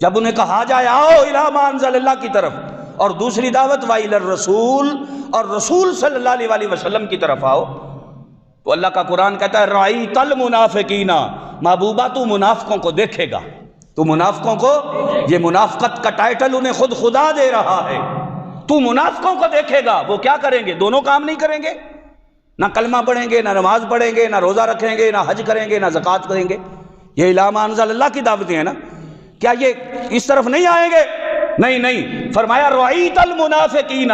جب انہیں کہا جائے آؤ اِلَىٰ مَا أَنزَلَ اللَّهُ کی طرف، اور دوسری دعوت وَإِلَى الرَّسُولِ، اور رسول صلی اللہ علیہ وسلم کی طرف آؤ، تو اللہ کا قرآن کہتا ہے رَأَيْتَ الْمُنَافِقِينَ، محبوبہ تو منافقوں کو دیکھے گا. تو منافقوں کو، یہ منافقت کا ٹائٹل انہیں خود خدا دے رہا ہے. تو منافقوں کو دیکھے گا، وہ کیا کریں گے؟ دونوں کام نہیں کریں گے، نہ کلمہ پڑھیں گے، نہ نماز پڑھیں گے، نہ روزہ رکھیں گے، نہ حج کریں گے، نہ زکوٰۃ کریں گے. یہ اِلَىٰ مَا أَنزَلَ اللَّهُ کی دعوتیں ہیں نا. کیا یہ اس طرف نہیں آئیں گے؟ نہیں. فرمایا رَأَيْتَ الْمُنَافِقِينَ،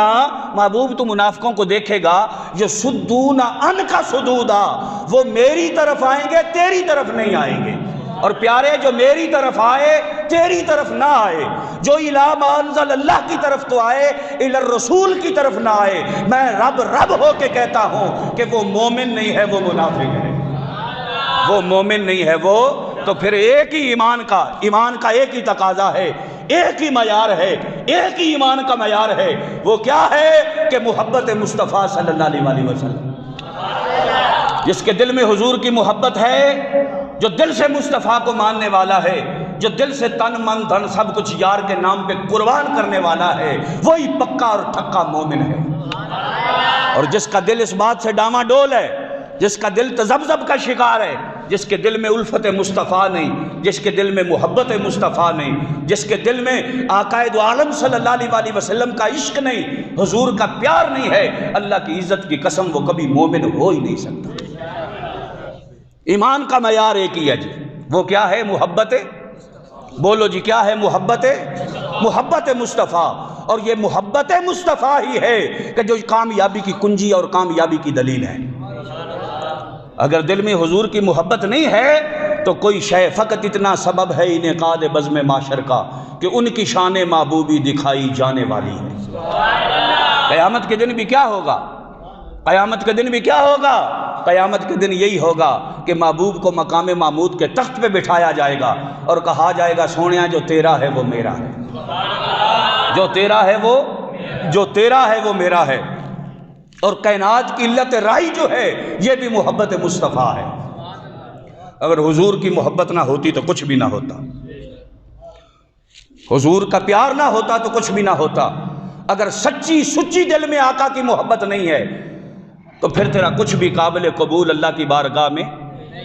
محبوب تو منافقوں کو دیکھے گا یَصُدُّونَ عَنْکَ صُدُودًا، وہ میری طرف آئیں گے، تیری طرف نہیں آئیں گے. اور پیارے جو میری طرف آئے تیری طرف نہ آئے، جو اِلَىٰ مَا أَنزَلَ اللَّهُ کی طرف تو آئے، اِلَى الرَّسُولِ کی طرف نہ آئے، میں رب ہو کے کہتا ہوں کہ وہ مومن نہیں ہے، وہ منافق ہے. وہ مومن نہیں ہے وہ. تو پھر ایک ہی ایمان کا ایک ہی تقاضا ہے، ایک ہی معیار ہے، ایک ہی ایمان کا معیار ہے. وہ کیا ہے کہ محبت مصطفیٰ صلی اللہ علیہ وسلم. جس کے دل میں حضور کی محبت ہے، جو دل سے مصطفیٰ کو ماننے والا ہے، جو دل سے تن من دھن سب کچھ یار کے نام پہ قربان کرنے والا ہے، وہی پکا اور ٹھکا مومن ہے. اور جس کا دل اس بات سے ڈاما ڈول ہے، جس کا دل تذبذب کا شکار ہے، جس کے دل میں الفت مصطفیٰ نہیں، جس کے دل میں محبت مصطفیٰ نہیں، جس کے دل میں آقا دو عالم صلی اللہ علیہ وسلم کا عشق نہیں، حضور کا پیار نہیں ہے، اللہ کی عزت کی قسم وہ کبھی مومن ہو ہی نہیں سکتا. ایمان کا معیار ایک ہی ہے جی. وہ کیا ہے؟ محبت. بولو جی کیا ہے؟ محبت مصطفیٰ. اور یہ محبت مصطفیٰ ہی ہے کہ جو کامیابی کی کنجی اور کامیابی کی دلیل ہے. اگر دل میں حضور کی محبت نہیں ہے تو کوئی شے فقط اتنا سبب ہے انعقاد بزم معاشر کا کہ ان کی شان محبوبی دکھائی جانے والی ہے. قیامت کے دن بھی کیا ہوگا؟ قیامت کے دن بھی کیا ہوگا؟ قیامت کے دن یہی ہوگا کہ محبوب کو مقام محمود کے تخت پہ بٹھایا جائے گا اور کہا جائے گا سونیا جو تیرا ہے وہ میرا ہے، جو تیرا ہے وہ میرا ہے۔ اور کائنات کی علت رائی جو ہے یہ بھی محبت مصطفیٰ ہے۔ اگر حضور کی محبت نہ ہوتی تو کچھ بھی نہ ہوتا، حضور کا پیار نہ ہوتا تو کچھ بھی نہ ہوتا۔ اگر سچی سچی دل میں آقا کی محبت نہیں ہے تو پھر تیرا کچھ بھی قابل قبول اللہ کی بارگاہ میں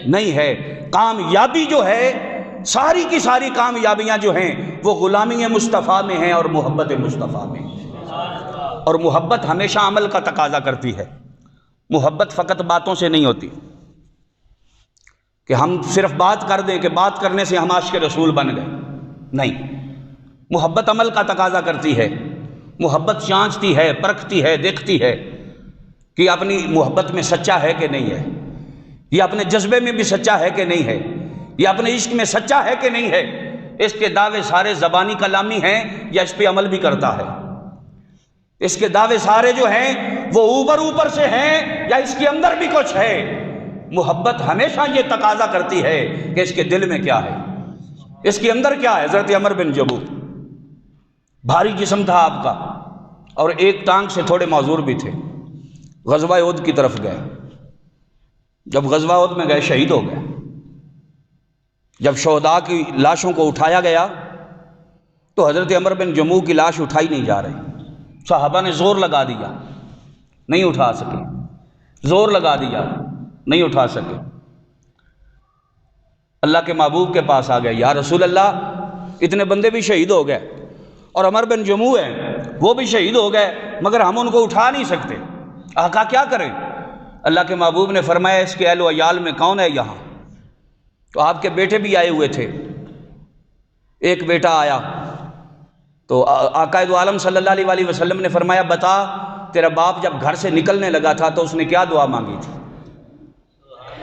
نہیں ہے۔ کامیابی جو ہے، ساری کی ساری کامیابیاں جو ہیں وہ غلامی مصطفیٰ میں ہیں اور محبت مصطفیٰ میں۔ اور محبت ہمیشہ عمل کا تقاضا کرتی ہے، محبت فقط باتوں سے نہیں ہوتی کہ ہم صرف بات کر دیں کہ بات کرنے سے ہم عاشق رسول بن گئے، نہیں، محبت عمل کا تقاضا کرتی ہے۔ محبت جانچتی ہے، پرکھتی ہے، دیکھتی ہے کہ اپنی محبت میں سچا ہے کہ نہیں ہے، یہ اپنے جذبے میں بھی سچا ہے کہ نہیں ہے، یہ اپنے عشق میں سچا ہے کہ نہیں ہے۔ اس کے دعوے سارے زبانی کلامی ہیں یا اس پہ عمل بھی کرتا ہے؟ اس کے دعوے سارے جو ہیں وہ اوپر سے ہیں یا اس کے اندر بھی کچھ ہے؟ محبت ہمیشہ یہ تقاضا کرتی ہے کہ اس کے دل میں کیا ہے، اس کے اندر کیا ہے۔ حضرت عمر بن جموح بھاری جسم تھا آپ کا اور ایک ٹانگ سے تھوڑے معذور بھی تھے، غزوہ احد کی طرف گئے۔ جب غزوہ احد میں گئے شہید ہو گئے۔ جب شہداء کی لاشوں کو اٹھایا گیا تو حضرت عمر بن جموح کی لاش اٹھائی نہیں جا رہی، صحابہ نے زور لگا دیا، نہیں اٹھا سکے، زور لگا دیا، نہیں اٹھا سکے۔ اللہ کے محبوب کے پاس آ گئے، یا رسول اللہ اتنے بندے بھی شہید ہو گئے اور عمر بن جموح ہیں وہ بھی شہید ہو گئے مگر ہم ان کو اٹھا نہیں سکتے، آقا کیا کریں؟ اللہ کے محبوب نے فرمایا اس کے اہل و عیال میں کون ہے یہاں؟ تو آپ کے بیٹے بھی آئے ہوئے تھے، ایک بیٹا آیا تو آقا دو عالم صلی اللہ علیہ وسلم نے فرمایا بتا تیرا باپ جب گھر سے نکلنے لگا تھا تو اس نے کیا دعا مانگی تھی؟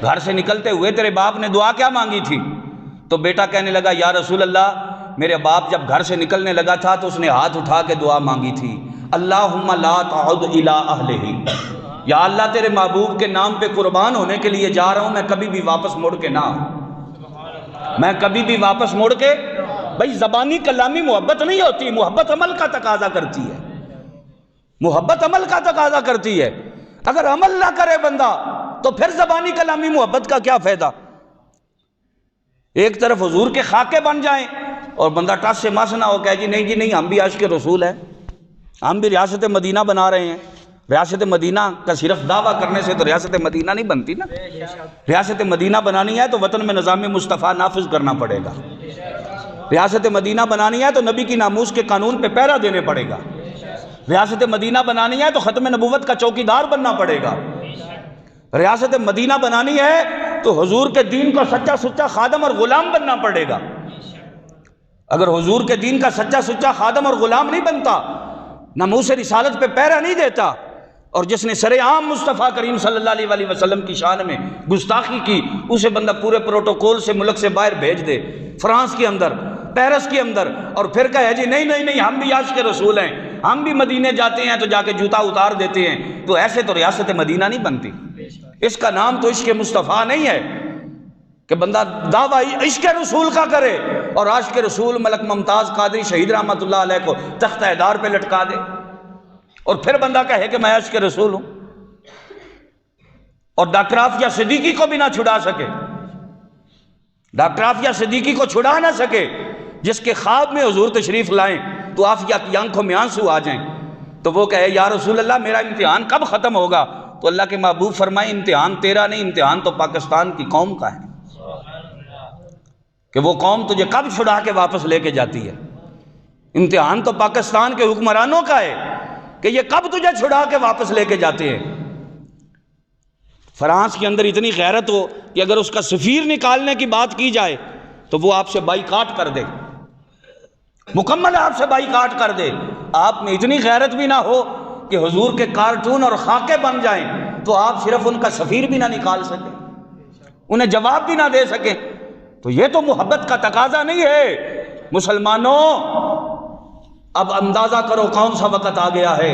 گھر سے نکلتے ہوئے تیرے باپ نے دعا کیا مانگی تھی؟ تو بیٹا کہنے لگا یا رسول اللہ میرے باپ جب گھر سے نکلنے لگا تھا تو اس نے ہاتھ اٹھا کے دعا مانگی تھی، اللہم لا تعد الی اہلہ، یا اللہ تیرے محبوب کے نام پہ قربان ہونے کے لیے جا رہا ہوں، میں کبھی بھی واپس مڑ کے نہ آؤں، میں کبھی بھی واپس مڑ کے۔ بھائی زبانی کلامی محبت نہیں ہوتی، محبت عمل کا تقاضا کرتی ہے، محبت عمل کا تقاضا کرتی ہے۔ اگر عمل نہ کرے بندہ تو پھر زبانی کلامی محبت کا کیا فائدہ؟ ایک طرف حضور کے خاکے بن جائیں اور بندہ ٹس سے مس نہ ہو کہ جی نہیں ہم بھی عاشق رسول ہیں، ہم بھی ریاست مدینہ بنا رہے ہیں۔ ریاست مدینہ کا صرف دعویٰ کرنے سے تو ریاست مدینہ نہیں بنتی نا، ریاست مدینہ بنانی ہے تو وطن میں نظام مصطفیٰ نافذ کرنا پڑے گا، ریاست مدینہ بنانی ہے تو نبی کی ناموس کے قانون پہ پہرا دینے پڑے گا، ریاست مدینہ بنانی ہے تو ختم نبوت کا چوکیدار بننا پڑے گا، ریاست مدینہ بنانی ہے تو حضور کے دین کا سچا سچا خادم اور غلام بننا پڑے گا۔ اگر حضور کے دین کا سچا سچا خادم اور غلام نہیں بنتا، ناموس رسالت پہ پہرا نہیں دیتا، اور جس نے سر عام مصطفیٰ کریم صلی اللہ علیہ وسلم کی شان میں گستاخی کی اسے بندہ پورے پروٹوکول سے ملک سے باہر بھیج دے، فرانس کے اندر، پیرس کے اندر، اور پھر کہے جی نہیں ہم بھی عاشق رسول ہیں، ہم بھی مدینے جاتے ہیں تو جا کے جوتا اتار دیتے ہیں، تو ایسے تو ریاست مدینہ نہیں بنتی۔ اس کا نام تو عشق مصطفیٰ نہیں ہے کہ بندہ دعویٰ عشق رسول کا کرے اور عاشق رسول ملک ممتاز قادری شہید رحمۃ اللہ علیہ کو تخت حیدار پہ لٹکا دے اور پھر بندہ کہے کہ میں عاشق رسول ہوں، اور ڈاکٹر عافیہ صدیقی کو بھی نہ چھڑا سکے، ڈاکٹر عافیہ صدیقی کو چھڑا نہ سکے، جس کے خواب میں حضور تشریف لائیں تو عافیہ کی آنکھوں میں آنسو آ جائیں تو وہ کہے یا رسول اللہ میرا امتحان کب ختم ہوگا؟ تو اللہ کے محبوب فرمائے امتحان تیرا نہیں، امتحان تو پاکستان کی قوم کا ہے کہ وہ قوم تجھے کب چھڑا کے واپس لے کے جاتی ہے، امتحان تو پاکستان کے حکمرانوں کا ہے کہ یہ کب تجھے چھڑا کے واپس لے کے جاتے ہیں۔ فرانس کے اندر اتنی غیرت ہو کہ اگر اس کا سفیر نکالنے کی بات کی جائے تو وہ آپ سے بائیکاٹ کر دے، مکمل آپ سے بائیکاٹ کر دے۔ آپ میں اتنی غیرت بھی نہ ہو کہ حضور کے کارٹون اور خاکے بن جائیں تو آپ صرف ان کا سفیر بھی نہ نکال سکیں، انہیں جواب بھی نہ دے سکیں، تو یہ تو محبت کا تقاضا نہیں ہے۔ مسلمانوں اب اندازہ کرو کون سا وقت آ گیا ہے،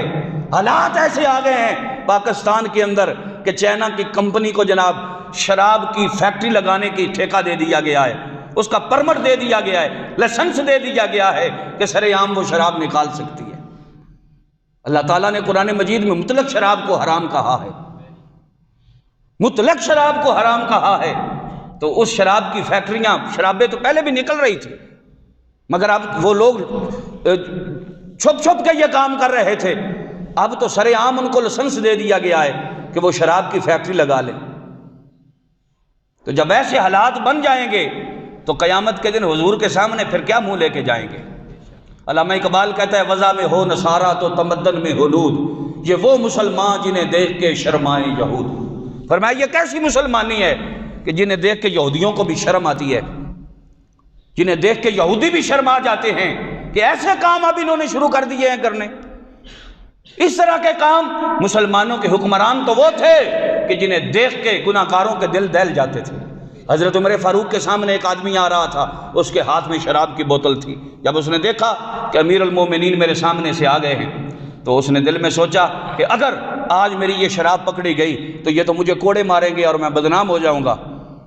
حالات ایسے آ گئے ہیں پاکستان کے اندر کہ چائنا کی کمپنی کو جناب شراب کی فیکٹری لگانے کی ٹھیکہ دے دیا گیا ہے، اس کا پرمٹ دے دیا گیا ہے، لائسنس دے دیا گیا ہے کہ سر عام وہ شراب نکال سکتی ہے۔ اللہ تعالیٰ نے قرآن مجید میں مطلق شراب کو حرام کہا ہے، مطلق شراب کو حرام کہا ہے۔ تو اس شراب کی فیکٹریاں، شرابیں تو پہلے بھی نکل رہی تھی، مگر اب وہ لوگ چھپ چھپ کے یہ کام کر رہے تھے، اب تو سر عام ان کو لائسنس دے دیا گیا ہے کہ وہ شراب کی فیکٹری لگا لیں۔ تو جب ایسے حالات بن جائیں گے تو قیامت کے دن حضور کے سامنے پھر کیا منہ لے کے جائیں گے؟ علامہ اقبال کہتا ہے وضع میں ہو نصارہ تو تمدن میں حدود، یہ وہ مسلمان جنہیں دیکھ کے شرمائے یہود۔ فرمایا یہ کیسی مسلمانی ہے کہ جنہیں دیکھ کے یہودیوں کو بھی شرم آتی ہے، جنہیں دیکھ کے یہودی بھی شرما جاتے ہیں کہ ایسے کام اب انہوں نے شروع کر دیے ہیں کرنے۔ اس طرح کے کام مسلمانوں کے حکمران تو وہ تھے کہ جنہیں دیکھ کے گناہ گاروں کے دل دہل جاتے تھے۔ حضرت عمر فاروق کے سامنے ایک آدمی آ رہا تھا، اس کے ہاتھ میں شراب کی بوتل تھی۔ جب اس نے دیکھا کہ امیر المومنین میرے سامنے سے آ گئے ہیں تو اس نے دل میں سوچا کہ اگر آج میری یہ شراب پکڑی گئی تو یہ تو مجھے کوڑے ماریں گے اور میں بدنام ہو جاؤں گا،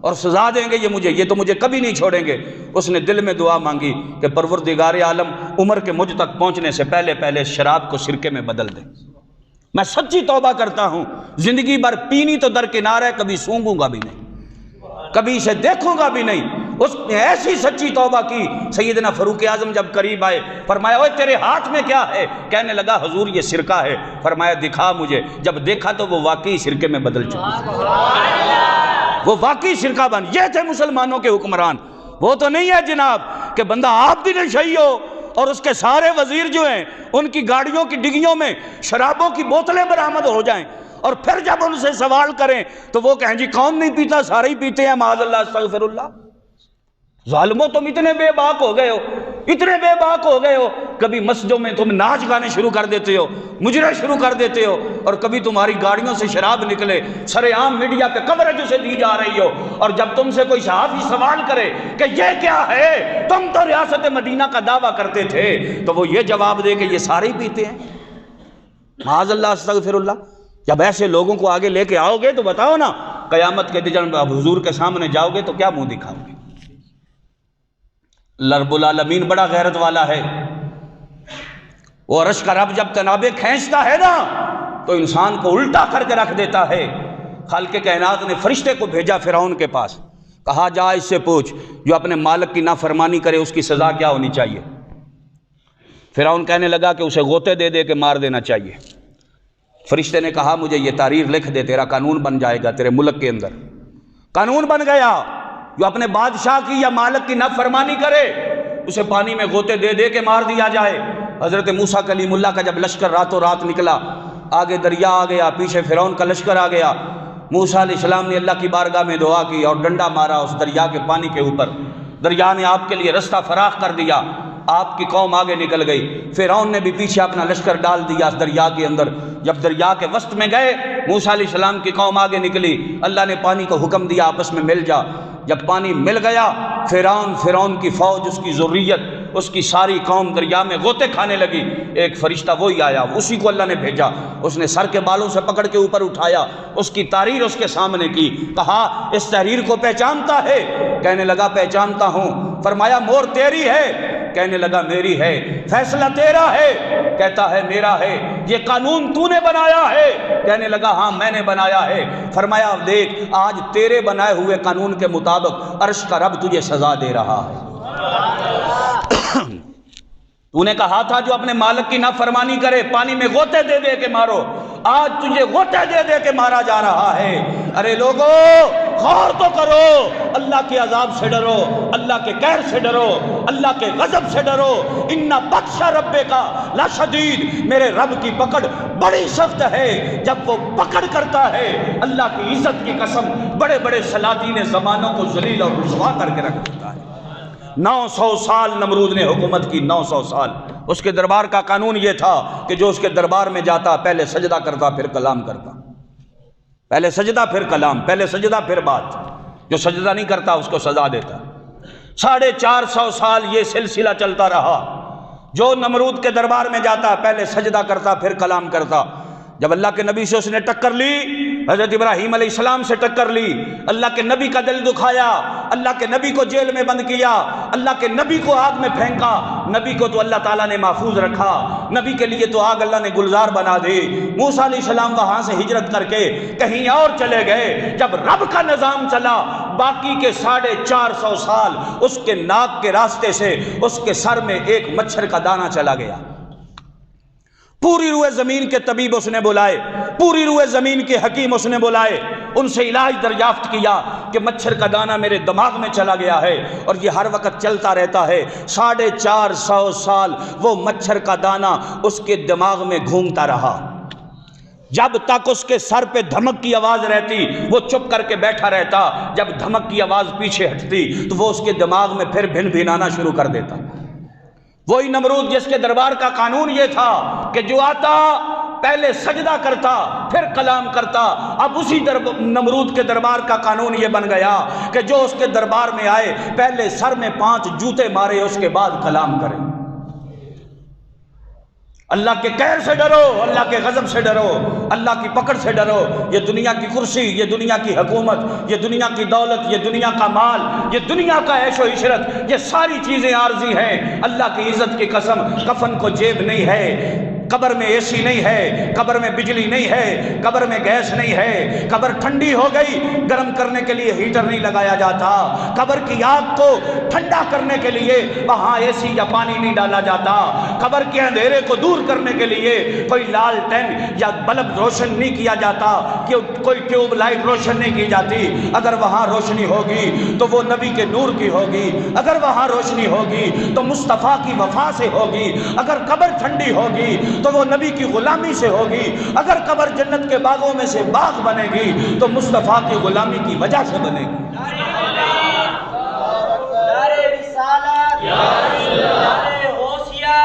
اور سزا دیں گے یہ تو مجھے کبھی نہیں چھوڑیں گے۔ اس نے دل میں دعا مانگی کہ پروردگار عالم عمر کے مجھ تک پہنچنے سے پہلے پہلے شراب کو سرکے میں بدل دے۔ میں سچی توبہ کرتا ہوں، زندگی بھر پینی تو درکنار ہے، کبھی سونگوں گا بھی نہیں، کبھی اسے دیکھوں گا بھی نہیں۔ اس نے ایسی سچی توبہ کی، سیدنا فاروق اعظم جب قریب آئے فرمایا اوے تیرے ہاتھ میں کیا ہے؟ کہنے لگا حضور یہ سرکہ ہے۔ فرمایا دکھا مجھے۔ جب دیکھا تو وہ واقعی سرکے میں بدل چکا، وہ واقعی سرکہ بن۔ یہ تھے مسلمانوں کے حکمران۔ وہ تو نہیں ہے جناب کہ بندہ آپ بھی نشئی ہو اور اس کے سارے وزیر جو ہیں ان کی گاڑیوں کی ڈگیوں میں شرابوں کی بوتلیں برآمد ہو جائیں، اور پھر جب ان سے سوال کریں تو وہ کہیں جی کون نہیں پیتا، سارے ہی پیتے ہیں، معاذ اللہ استغفر اللہ۔ ظالموں تم اتنے بے باک ہو گئے ہو، اتنے بے باک ہو گئے ہو، کبھی مسجدوں میں تم ناچ گانے شروع کر دیتے ہو، مجرے شروع کر دیتے ہو، اور کبھی تمہاری گاڑیوں سے شراب نکلے، سر عام میڈیا پہ کوریج اسے دی جا رہی ہو، اور جب تم سے کوئی صحافی سوال کرے کہ یہ کیا ہے، تم تو ریاست مدینہ کا دعویٰ کرتے تھے، تو وہ یہ جواب دے کہ یہ سارے ہی پیتے ہیں، معاذ اللہ استغفر اللہ۔ جب ایسے لوگوں کو آگے لے کے آؤ گے تو بتاؤ نا قیامت کے دن حضور کے سامنے جاؤ گے تو کیا منہ دکھاؤ گے؟ اللہ رب العالمین بڑا غیرت والا ہے۔ وہ عرش کا رب جب تنابیں کھینچتا ہے نا تو انسان کو الٹا کر کے رکھ دیتا ہے۔ خالق کائنات نے فرشتے کو بھیجا فرعون کے پاس، کہا جا اس سے پوچھ جو اپنے مالک کی نافرمانی کرے اس کی سزا کیا ہونی چاہیے۔ فرعون کہنے لگا کہ اسے غوطے دے دے کے مار دینا چاہیے۔ فرشتے نے کہا مجھے یہ تحریر لکھ دے، تیرا قانون بن جائے گا، تیرے ملک کے اندر قانون بن گیا، جو اپنے بادشاہ کی یا مالک کی نافرمانی کرے اسے پانی میں غوطے دے دے کے مار دیا جائے۔ حضرت موسیٰ کلیم اللہ کا جب لشکر راتوں رات نکلا، آگے دریا آ گیا، پیچھے فرعون کا لشکر آ گیا، موسیٰ علیہ السلام نے اللہ کی بارگاہ میں دعا کی اور ڈنڈا مارا اس دریا کے پانی کے اوپر، دریا نے آپ کے لیے رستہ فراخ کر دیا، آپ کی قوم آگے نکل گئی۔ فرعون نے بھی پیچھے اپنا لشکر ڈال دیا اس دریا کے اندر۔ جب دریا کے وسط میں گئے، موسیٰ علیہ السلام کی قوم آگے نکلی، اللہ نے پانی کو حکم دیا آپس میں مل جا۔ جب پانی مل گیا، فرعون کی فوج، اس کی ذریت، اس کی ساری قوم دریا میں غوطے کھانے لگی۔ ایک فرشتہ وہی آیا، اسی کو اللہ نے بھیجا، اس نے سر کے بالوں سے پکڑ کے اوپر اٹھایا، اس کی تحریر اس کے سامنے کی، کہا اس تحریر کو پہچانتا ہے؟ کہنے لگا پہچانتا ہوں۔ فرمایا مور تیری ہے؟ کہنے لگا میری ہے۔ فیصلہ تیرا ہے؟ کہتا ہے میرا ہے۔ یہ قانون تو نے بنایا ہے؟ کہنے لگا ہاں میں نے بنایا ہے۔ فرمایا دیکھ آج تیرے بنائے ہوئے قانون کے مطابق عرش کا رب تجھے سزا دے رہا ہے۔ تو نے کہا تھا جو اپنے مالک کی نافرمانی کرے پانی میں غوطے دے دے کے مارو، آج تجھے غوطے دے دے کے مارا جا رہا ہے۔ ارے لوگو غور تو کرو، اللہ کے عذاب سے ڈرو، اللہ کے قہر سے ڈرو، اللہ کے غضب سے ڈرو۔ ان بطش ربک لشدید، میرے رب کی پکڑ بڑی سخت ہے۔ جب وہ پکڑ کرتا ہے، اللہ کی عزت کی قسم، بڑے بڑے سلاطین زمانوں کو ذلیل اور رسوا کر کے رکھ دیتا ہے۔ 900 سال نمرود نے حکومت کی، 900 سال۔ اس کے دربار کا قانون یہ تھا کہ جو اس کے دربار میں جاتا پہلے سجدہ کرتا پھر کلام کرتا، پہلے سجدہ پھر کلام، پہلے سجدہ پھر بات۔ جو سجدہ نہیں کرتا اس کو سزا دیتا۔ 450 سال یہ سلسلہ چلتا رہا۔ جو نمرود کے دربار میں جاتا پہلے سجدہ کرتا پھر کلام کرتا۔ جب اللہ کے نبی سے اس نے ٹکر لی، حضرت ابراہیم علیہ السلام سے ٹکر لی، اللہ کے نبی کا دل دکھایا، اللہ کے نبی کو جیل میں بند کیا، اللہ کے نبی کو آگ میں پھینکا۔ نبی کو تو اللہ تعالیٰ نے محفوظ رکھا، نبی کے لیے تو آگ اللہ نے گلزار بنا دی۔ موسیٰ علیہ السلام وہاں سے ہجرت کر کے کہیں اور چلے گئے۔ جب رب کا نظام چلا، باقی کے 450 سال اس کے ناک کے راستے سے اس کے سر میں ایک مچھر کا دانہ چلا گیا۔ پوری روئے زمین کے طبیب اس نے بلائے، پوری روئے زمین کے حکیم اس نے بلائے، ان سے علاج دریافت کیا کہ مچھر کا دانہ میرے دماغ میں چلا گیا ہے اور یہ ہر وقت چلتا رہتا ہے۔ 450 سال وہ مچھر کا دانہ اس کے دماغ میں گھومتا رہا۔ جب تک اس کے سر پہ دھمک کی آواز رہتی وہ چپ کر کے بیٹھا رہتا، جب دھمک کی آواز پیچھے ہٹتی تو وہ اس کے دماغ میں پھر بھن بھنانا شروع کر دیتا۔ وہی نمرود جس کے دربار کا قانون یہ تھا کہ جو آتا پہلے سجدہ کرتا پھر کلام کرتا، اب اسی نمرود کے دربار کا قانون یہ بن گیا کہ جو اس کے دربار میں آئے پہلے سر میں 5 جوتے مارے، اس کے بعد کلام کرے۔ اللہ کے قہر سے ڈرو، اللہ کے غضب سے ڈرو، اللہ کی پکڑ سے ڈرو۔ یہ دنیا کی کرسی، یہ دنیا کی حکومت، یہ دنیا کی دولت، یہ دنیا کا مال، یہ دنیا کا عیش و عشرت، یہ ساری چیزیں عارضی ہیں۔ اللہ کی عزت کی قسم، کفن کو جیب نہیں ہے، قبر میں اے سی نہیں ہے، قبر میں بجلی نہیں ہے، قبر میں گیس نہیں ہے، قبر ٹھنڈی ہو گئی گرم کرنے کے لیے ہیٹر نہیں لگایا جاتا، قبر کی آگ کو ٹھنڈا کرنے کے لیے وہاں اے سی یا پانی نہیں ڈالا جاتا، قبر کے اندھیرے کو دور کرنے کے لیے کوئی لالٹین یا بلب روشن نہیں کیا جاتا، کہ کوئی ٹیوب لائٹ روشن نہیں کی جاتی۔ اگر وہاں روشنی ہوگی تو وہ نبی کے نور کی ہوگی، اگر وہاں روشنی ہوگی تو مصطفیٰ کی وفا سے ہوگی، اگر قبر ٹھنڈی ہوگی تو وہ نبی کی غلامی سے ہوگی، اگر قبر جنت کے باغوں میں سے باغ بنے گی تو مصطفیٰ کی غلامی کی وجہ سے بنے گی۔ نعرہ رسالت، نعرہ غوثیہ،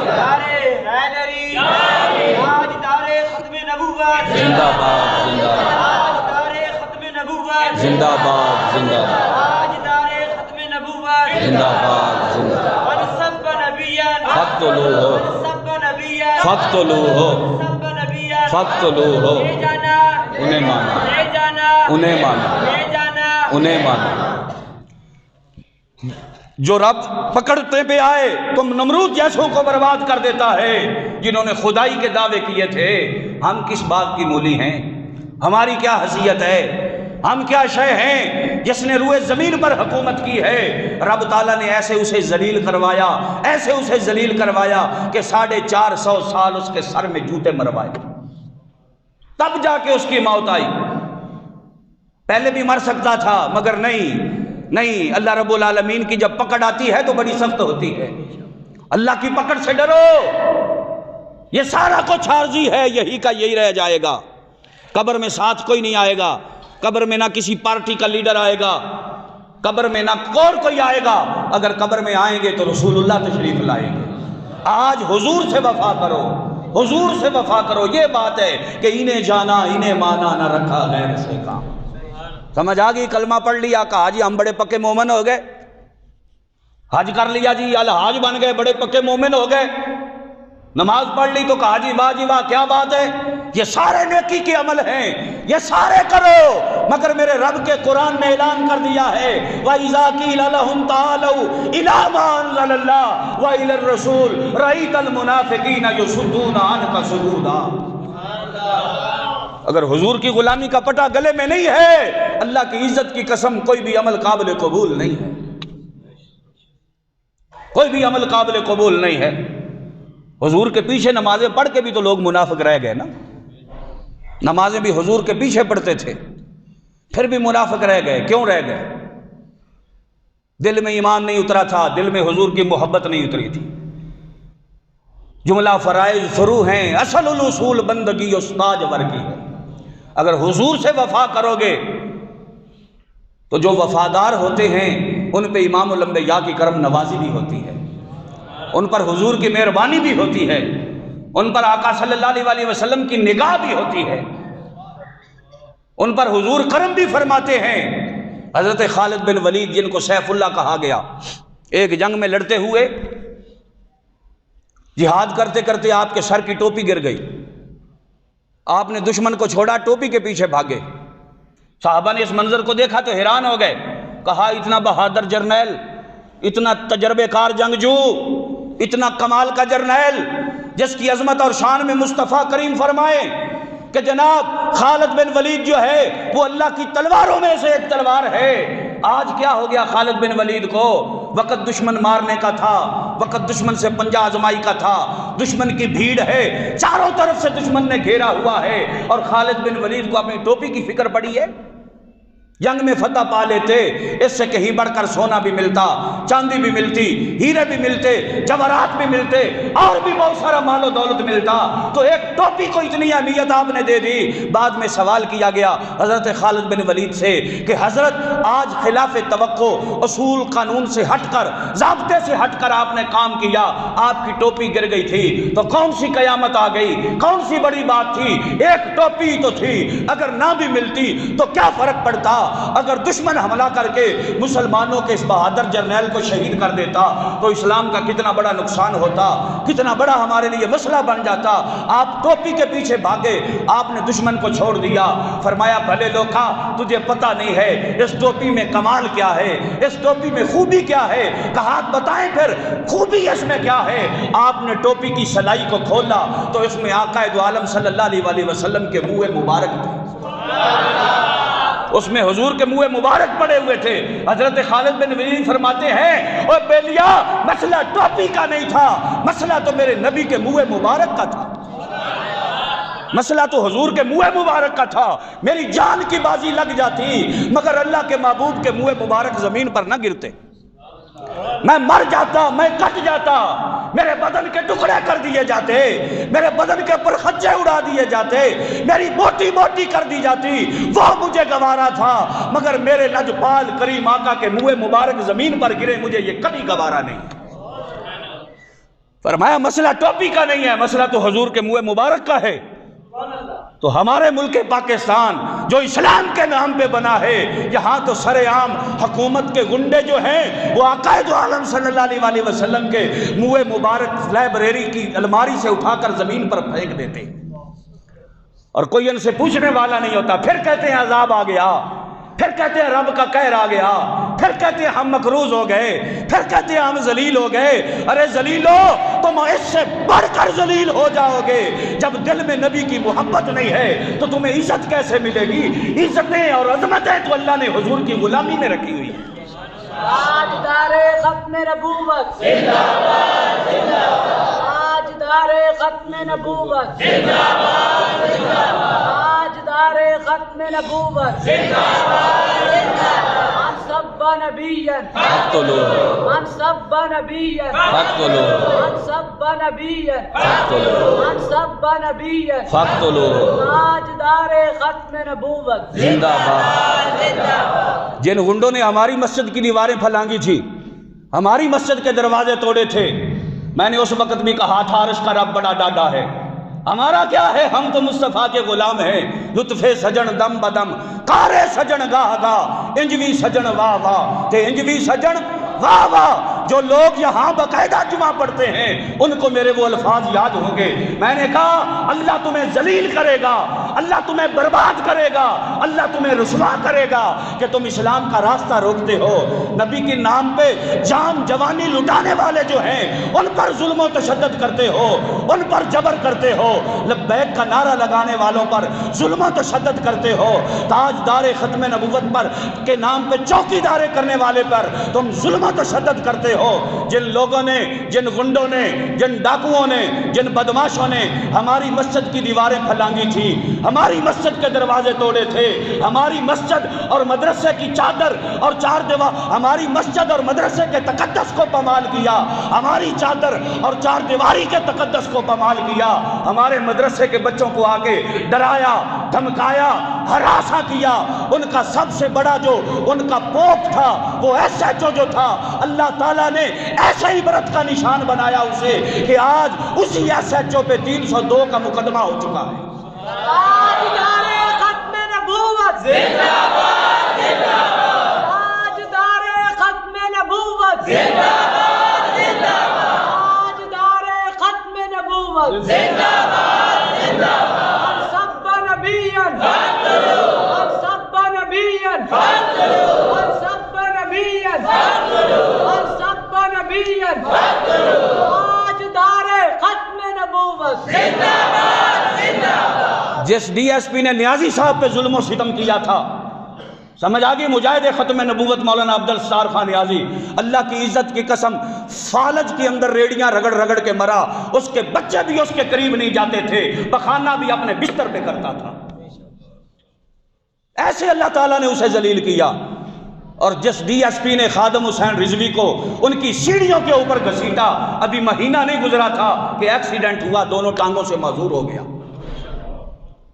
نعرہ حیدری، تاجدار ختم نبوت، زندہ باد، زندہ باد، تاجدار ختم نبوت، زندہ باد، زندہ باد، تاجدار ختم نبوت، زندہ باد، زندہ باد۔ من سب نبیا فاقتلوہ، من سب نبیا فاقتلوہ، سب نبیا فاقتلوہ، لے جانا، انہیں مانا، لے جانا، انہیں مانا، لے جانا، انہیں مانا۔ جو رب پکڑتے پہ آئے تم نمرود جیسوں کو برباد کر دیتا ہے جنہوں نے خدائی کے دعوے کیے تھے۔ ہم کس بات کی مولی ہیں؟ ہماری کیا حیثیت ہے؟ ہم کیا شے ہیں جس نے روئے زمین پر حکومت کی ہے؟ رب تعالیٰ نے ایسے اسے ذلیل کروایا، ایسے اسے ذلیل کروایا کہ 450 سال اس کے سر میں جوتے مروائے، تب جا کے اس کی موت آئی۔ پہلے بھی مر سکتا تھا مگر نہیں، اللہ رب العالمین کی جب پکڑ آتی ہے تو بڑی سخت ہوتی ہے۔ اللہ کی پکڑ سے ڈرو، یہ سارا کچھ عارضی ہے، یہی کا یہی رہ جائے گا۔ قبر میں ساتھ کوئی نہیں آئے گا، قبر میں نہ کسی پارٹی کا لیڈر آئے گا، قبر میں نہ اور کوئی آئے گا۔ اگر قبر میں آئیں گے تو رسول اللہ تشریف لائیں گے۔ آج حضور سے وفا کرو، حضور سے وفا کرو، یہ بات ہے کہ انہیں جانا انہیں مانا نہ رکھا غیر سے کام۔ سمجھ آ گئی؟ کلمہ پڑھ لیا، کہا جی ہم بڑے پکے مومن ہو گئے، حج کر لیا جی الحاج بن گئے، بڑے پکے مومن ہو گئے، نماز پڑھ لی تو کہا جی واہ کیا بات ہے۔ یہ سارے نیکی کے عمل ہیں، یہ سارے کرو، مگر میرے رب کے قرآن نے اعلان کر دیا ہے وَإِذَا قِيلَ لَهُمْ تَعَالَوْا إِلَىٰ مَا أَنزَلَ اللَّهُ وَإِلَى الرَّسُولِ رَأَيْتَ الْمُنَافِقِينَ يَصُدُّونَ عَنْكَ صُدُودًا۔ اگر حضور کی غلامی کا پٹا گلے میں نہیں ہے، اللہ کی عزت کی قسم کوئی بھی عمل قابل قبول نہیں ہے، کوئی بھی عمل قابل قبول نہیں ہے۔ حضور کے پیچھے نمازیں پڑھ کے بھی تو لوگ منافق رہ گئے نا، نمازیں بھی حضور کے پیچھے پڑھتے تھے پھر بھی منافق رہ گئے۔ کیوں رہ گئے؟ دل میں ایمان نہیں اترا تھا، دل میں حضور کی محبت نہیں اتری تھی۔ جملہ فرائض فرو ہیں، اصل الاصول بندگی استاج ور کی ہے۔ اگر حضور سے وفا کرو گے تو جو وفادار ہوتے ہیں ان پہ امام الانبیاء کی کرم نوازی بھی ہوتی ہے، ان پر حضور کی مہربانی بھی ہوتی ہے، ان پر آقا صلی اللہ علیہ وسلم کی نگاہ بھی ہوتی ہے، ان پر حضور کرم بھی فرماتے ہیں۔ حضرت خالد بن ولید جن کو سیف اللہ کہا گیا، ایک جنگ میں لڑتے ہوئے جہاد کرتے کرتے آپ کے سر کی ٹوپی گر گئی، آپ نے دشمن کو چھوڑا، ٹوپی کے پیچھے بھاگے۔ صحابہ نے اس منظر کو دیکھا تو حیران ہو گئے، کہا اتنا بہادر جرنیل، اتنا تجربے کار جنگجو، اتنا کمال کا جرنیل جس کی عظمت اور شان میں مصطفیٰ کریم فرمائے کہ جناب خالد بن ولید جو ہے وہ اللہ کی تلواروں میں سے ایک تلوار ہے، آج کیا ہو گیا خالد بن ولید کو؟ وقت دشمن مارنے کا تھا، وقت دشمن سے پنجہ آزمائی کا تھا، دشمن کی بھیڑ ہے، چاروں طرف سے دشمن نے گھیرا ہوا ہے، اور خالد بن ولید کو اپنی ٹوپی کی فکر پڑی ہے۔ جنگ میں فتح پا لیتے، اس سے کہیں بڑھ کر سونا بھی ملتا، چاندی بھی ملتی، ہیرے بھی ملتے، جواہرات بھی ملتے، اور بھی بہت سارا مال و دولت ملتا، تو ایک ٹوپی کو اتنی اہمیت آپ نے دے دی۔ بعد میں سوال کیا گیا حضرت خالد بن ولید سے کہ حضرت آج خلاف توقع، اصول قانون سے ہٹ کر، ضابطے سے ہٹ کر آپ نے کام کیا، آپ کی ٹوپی گر گئی تھی تو کون سی قیامت آ گئی، کون سی بڑی بات تھی؟ ایک ٹوپی تو تھی، اگر نہ بھی ملتی تو کیا فرق پڑتا؟ اگر دشمن حملہ کر کے مسلمانوں کے اس بہادر جرنیل کو شہید کر دیتا تو اسلام کا کتنا بڑا نقصان ہوتا، کتنا بڑا ہمارے لیے مسئلہ بن جاتا۔ آپ ٹوپی کے پیچھے بھاگے، آپ نے دشمن کو چھوڑ دیا۔ فرمایا بھلے لوکھا تجھے پتہ نہیں ہے اس ٹوپی میں کمال کیا ہے، اس ٹوپی میں خوبی کیا ہے، کہا بتائیں پھر خوبی اس میں کیا ہے؟ آپ نے ٹوپی کی سلائی کو کھولا تو اس میں آقا دو عالم صلی اللہ علیہ وسلم کے منہ مبارک تھے، اس میں حضور کے منہ مبارک پڑے ہوئے تھے۔ حضرت خالد بن ولید فرماتے ہیں اوہ بیلیا، مسئلہ ٹوپی کا نہیں تھا، مسئلہ تو میرے نبی کے منہ مبارک کا تھا، مسئلہ تو حضور کے منہ مبارک کا تھا۔ میری جان کی بازی لگ جاتی مگر اللہ کے محبوب کے منہ مبارک زمین پر نہ گرتے، میں مر جاتا، میں کٹ جاتا، میرے بدن کے ٹکڑے کر دیے جاتے، میرے بدن کے اوپر خچے اڑا دیے جاتے، میری موٹی موٹی کر دی جاتی، وہ مجھے گوارا تھا، مگر میرے لجپال کریم آقا کے منہ مبارک زمین پر گرے مجھے یہ کبھی گوارا نہیں۔ فرمایا مسئلہ ٹوپی کا نہیں ہے، مسئلہ تو حضور کے منہ مبارک کا ہے۔ تو ہمارے ملک پاکستان جو اسلام کے نام پہ بنا ہے، یہاں تو سر عام حکومت کے گنڈے جو ہیں وہ آقا دو عالم صلی اللہ علیہ وسلم کے منہ مبارک لائبریری کی الماری سے اٹھا کر زمین پر پھینک دیتے، اور کوئی ان سے پوچھنے والا نہیں ہوتا۔ پھر کہتے ہیں عذاب آ گیا، پھر کہتے ہیں رب کا قہر آ گیا، پھر کہتے ہیں ہم مقروض ہو گئے، پھر کہتے ہیں ہم ذلیل ہو گئے۔ ارے ذلیلو، تم اس سے بڑھ کر ذلیل ہو جاؤ گے۔ جب دل میں نبی کی محبت نہیں ہے تو تمہیں عزت کیسے ملے گی؟ عزتیں اور عظمتیں تو اللہ نے حضور کی غلامی میں رکھی ہوئی ہیں۔ تاجدار ختم نبوت زندہ باد، زندہ باد، تاجدار ختم نبوت زندہ باد، زندہ باد، تاجدار ختم نبوت زندہ باد، زندہ باد، من سب نبیا فاقتلوہ، من سب نبیا فاقتلوہ، من سب نبیا فاقتلوہ، من سب نبیا فاقتلوہ، تاجدار ختم نبوت زندہ باد۔ زندہ باد۔ جن گنڈوں نے ہماری مسجد کی دیواریں پھلانگی تھی، ہماری مسجد کے دروازے توڑے تھے، میں نے اس وقت بھی کہا تھا عرش کا رب بڑا ڈاڈا ہے، ہمارا کیا ہے، ہم تو مصطفیٰ کے غلام ہیں۔ لطف سجن دم بدم، کارے سجن گاہ گاہ، انجوی سجن واہ واہ، تے انجوی سجن واہ واہ۔ جو لوگ یہاں باقاعدہ جمعہ پڑھتے ہیں ان کو میرے وہ الفاظ یاد ہوں گے۔ میں نے کہا اللہ تمہیں ذلیل کرے گا، اللہ تمہیں برباد کرے گا، اللہ تمہیں رسوا کرے گا کہ تم اسلام کا راستہ روکتے ہو۔ نبی کے نام پہ جان جوانی لٹانے والے جو ہیں ان پر ظلم و تشدد کرتے ہو، ان پر جبر کرتے ہو، لبیک کا نعرہ لگانے والوں پر ظلم و تشدد کرتے ہو، تاجدار ختم نبوت پر کے نام پہ چوکی دارے کرنے والے پر تم ظلم و تشدد کرتے ہو۔ جن لوگوں نے، جن گنڈوں نے، جن ڈاکوؤں نے، جن بدماشوں نے ہماری مسجد کی دیواریں پھلانگی تھی، ہماری مسجد کے دروازے توڑے تھے، ہماری مسجد اور مدرسے کی چادر اور چار دیوار، ہماری مسجد اور مدرسے کے تقدس کو پامال کیا، ہماری چادر اور چار دیواری کے تقدس کو پامال کیا، ہمارے مدرسے کے بچوں کو آگے ڈرایا، دھمکایا، ہراساں کیا۔ ان کا سب سے بڑا جو ان کا پوپ تھا، وہ ایس ایچ او جو تھا، اللہ تعالیٰ نے ایسے ہی برت کا نشان بنایا اسے کہ آج اسی ایس ایچ او پہ 302 کا مقدمہ ہو چکا ہے۔ تاجدار ختم نبوت زندہ باد، زندہ باد، تاجدار ختم نبوت زندہ باد، زندہ باد، تاجدار ختم نبوت زندہ باد، زندہ باد، سب جس ڈی ایس پی نے نیازی صاحب پہ ظلم و ستم کیا تھا، سمجھ آگئی، مجاہد ختم نبوت مولانا عبدالستار خان نیازی، اللہ کی عزت کی قسم فالج کے اندر ریڑیاں رگڑ رگڑ کے مرا، اس کے بچے بھی اس کے قریب نہیں جاتے تھے، پخانہ بھی اپنے بستر پہ کرتا تھا، ایسے اللہ تعالیٰ نے اسے ذلیل کیا۔ اور جس ڈی ایس پی نے خادم حسین رضوی کو ان کی سیڑھیوں کے اوپر گھسیٹا، ابھی مہینہ نہیں گزرا تھا کہ ایکسیڈنٹ ہوا، دونوں ٹانگوں سے معذور ہو گیا،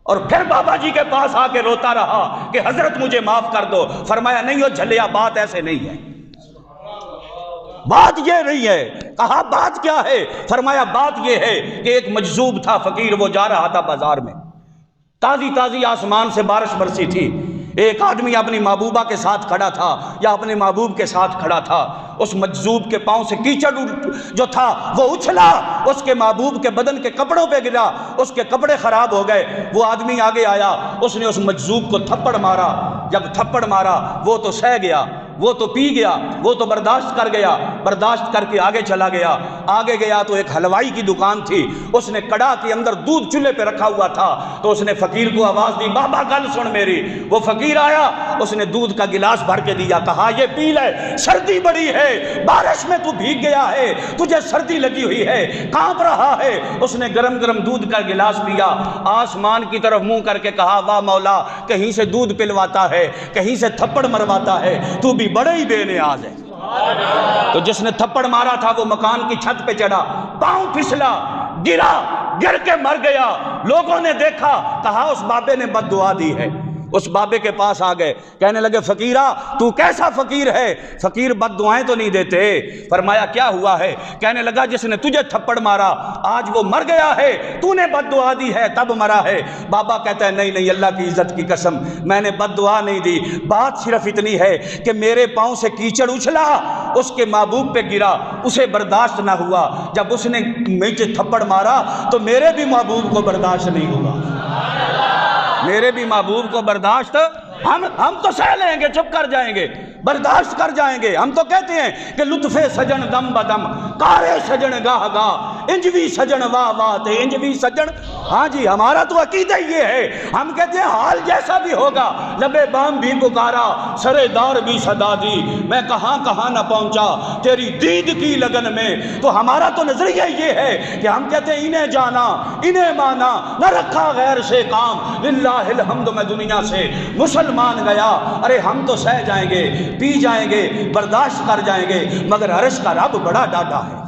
اور پھر بابا جی کے پاس آ کے روتا رہا کہ حضرت مجھے معاف کر دو۔ فرمایا نہیں ہو جھلیا، بات ایسے نہیں ہے، بات یہ نہیں ہے۔ کہا بات کیا ہے؟ فرمایا بات یہ ہے کہ ایک مجذوب تھا فقیر، وہ جا رہا تھا بازار میں، تازی تازی آسمان سے بارش برسی تھی، ایک آدمی اپنی محبوبہ کے ساتھ کھڑا تھا یا اپنے محبوب کے ساتھ کھڑا تھا، اس مجذوب کے پاؤں سے کیچڑ جو تھا وہ اچھلا، اس کے محبوب کے بدن کے کپڑوں پہ گرا، اس کے کپڑے خراب ہو گئے۔ وہ آدمی آگے آیا، اس نے اس مجذوب کو تھپڑ مارا، جب تھپڑ مارا وہ تو سہ گیا، وہ تو پی گیا، وہ تو برداشت کر گیا، برداشت کر کے آگے چلا گیا۔ آگے گیا تو ایک حلوائی کی دکان تھی، اس نے کڑا کے اندر دودھ چولہے پہ رکھا ہوا تھا، تو اس نے فقیر کو آواز دی، بابا گل سن میری۔ وہ فقیر آیا، اس نے دودھ کا گلاس بھر کے دیا، کہا یہ پی لے، سردی بڑی ہے، بارش میں تو بھیگ گیا ہے، تجھے سردی لگی ہوئی ہے، کانپ رہا ہے۔ اس نے گرم گرم دودھ کا گلاس پیا، آسمان کی طرف منہ کر کے کہا واہ مولا، کہیں سے دودھ پلواتا ہے، کہیں سے تھپڑ مرواتا ہے، تو بھی بڑے ہی بے نیاز ہے۔ تو جس نے تھپڑ مارا تھا وہ مکان کی چھت پہ چڑھا، پاؤں پھسلا، گرا، گر کے مر گیا۔ لوگوں نے دیکھا، کہا اس بابے نے بد دعا دی ہے۔ اس بابے کے پاس آ گئے، کہنے لگے فقیرہ تو کیسا فقیر ہے، فقیر بد دعائیں تو نہیں دیتے۔ فرمایا کیا ہوا ہے؟ کہنے لگا جس نے تجھے تھپڑ مارا آج وہ مر گیا ہے، تو نے بد دعا دی ہے تب مرا ہے۔ بابا کہتا ہے نہیں نہیں، اللہ کی عزت کی قسم میں نے بد دعا نہیں دی، بات صرف اتنی ہے کہ میرے پاؤں سے کیچڑ اچھلا، اس کے محبوب پہ گرا، اسے برداشت نہ ہوا، جب اس نے مجھے تھپڑ مارا تو میرے بھی محبوب کو برداشت نہیں ہوا، میرے بھی محبوب کو برداشت، ہم تو سہ لیں گے، چپ کر جائیں گے، برداشت کر جائیں گے۔ ہم تو کہتے ہیں کہ لطف سجن دم بدم، کارے سجن گاہ گاہ، انجوی سجن واہ واہ تے انجوی سجن۔ ہاں جی، ہمارا تو عقیدہ یہ ہے، ہم کہتے ہیں حال جیسا بھی ہوگا، لبے بام بھی پکارا، سرے دار بھی صدا دی، میں کہاں کہاں نہ پہنچا تیری دید کی لگن میں۔ تو ہمارا تو نظریہ یہ ہے کہ ہم کہتے ہیں انہیں جانا، انہیں مانا، نہ رکھا غیر سے کام، للہ الحمد میں دنیا سے مسلمان گیا۔ ارے ہم تو سہ جائیں گے، پی جائیں گے، برداشت کر جائیں گے، مگر عرش کا رب بڑا ڈاٹا ہے۔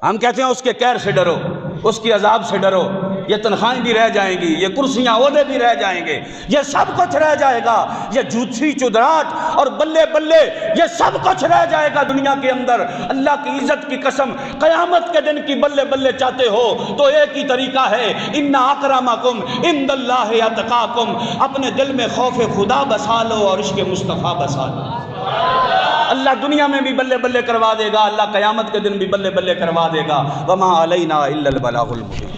ہم کہتے ہیں اس کے قہر سے ڈرو، اس کی عذاب سے ڈرو، یہ تنخواہیں بھی رہ جائیں گی، یہ کرسیاں عہدے بھی رہ جائیں گے، یہ سب کچھ رہ جائے گا، یہ جھوٹھی چدراہٹ اور بلے بلے یہ سب کچھ رہ جائے گا دنیا کے اندر۔ اللہ کی عزت کی قسم قیامت کے دن کی بلے بلے چاہتے ہو تو ایک ہی طریقہ ہے، ان اکرمکم عند اللہ اتقاکم، اپنے دل میں خوف خدا بسا لو اور عشق مصطفیٰ بسا لو۔ اللہ دنیا میں بھی بلے بلے کروا دے گا، اللہ قیامت کے دن بھی بلے بلے کروا دے گا۔ وما علینا الا البلاغ المبین۔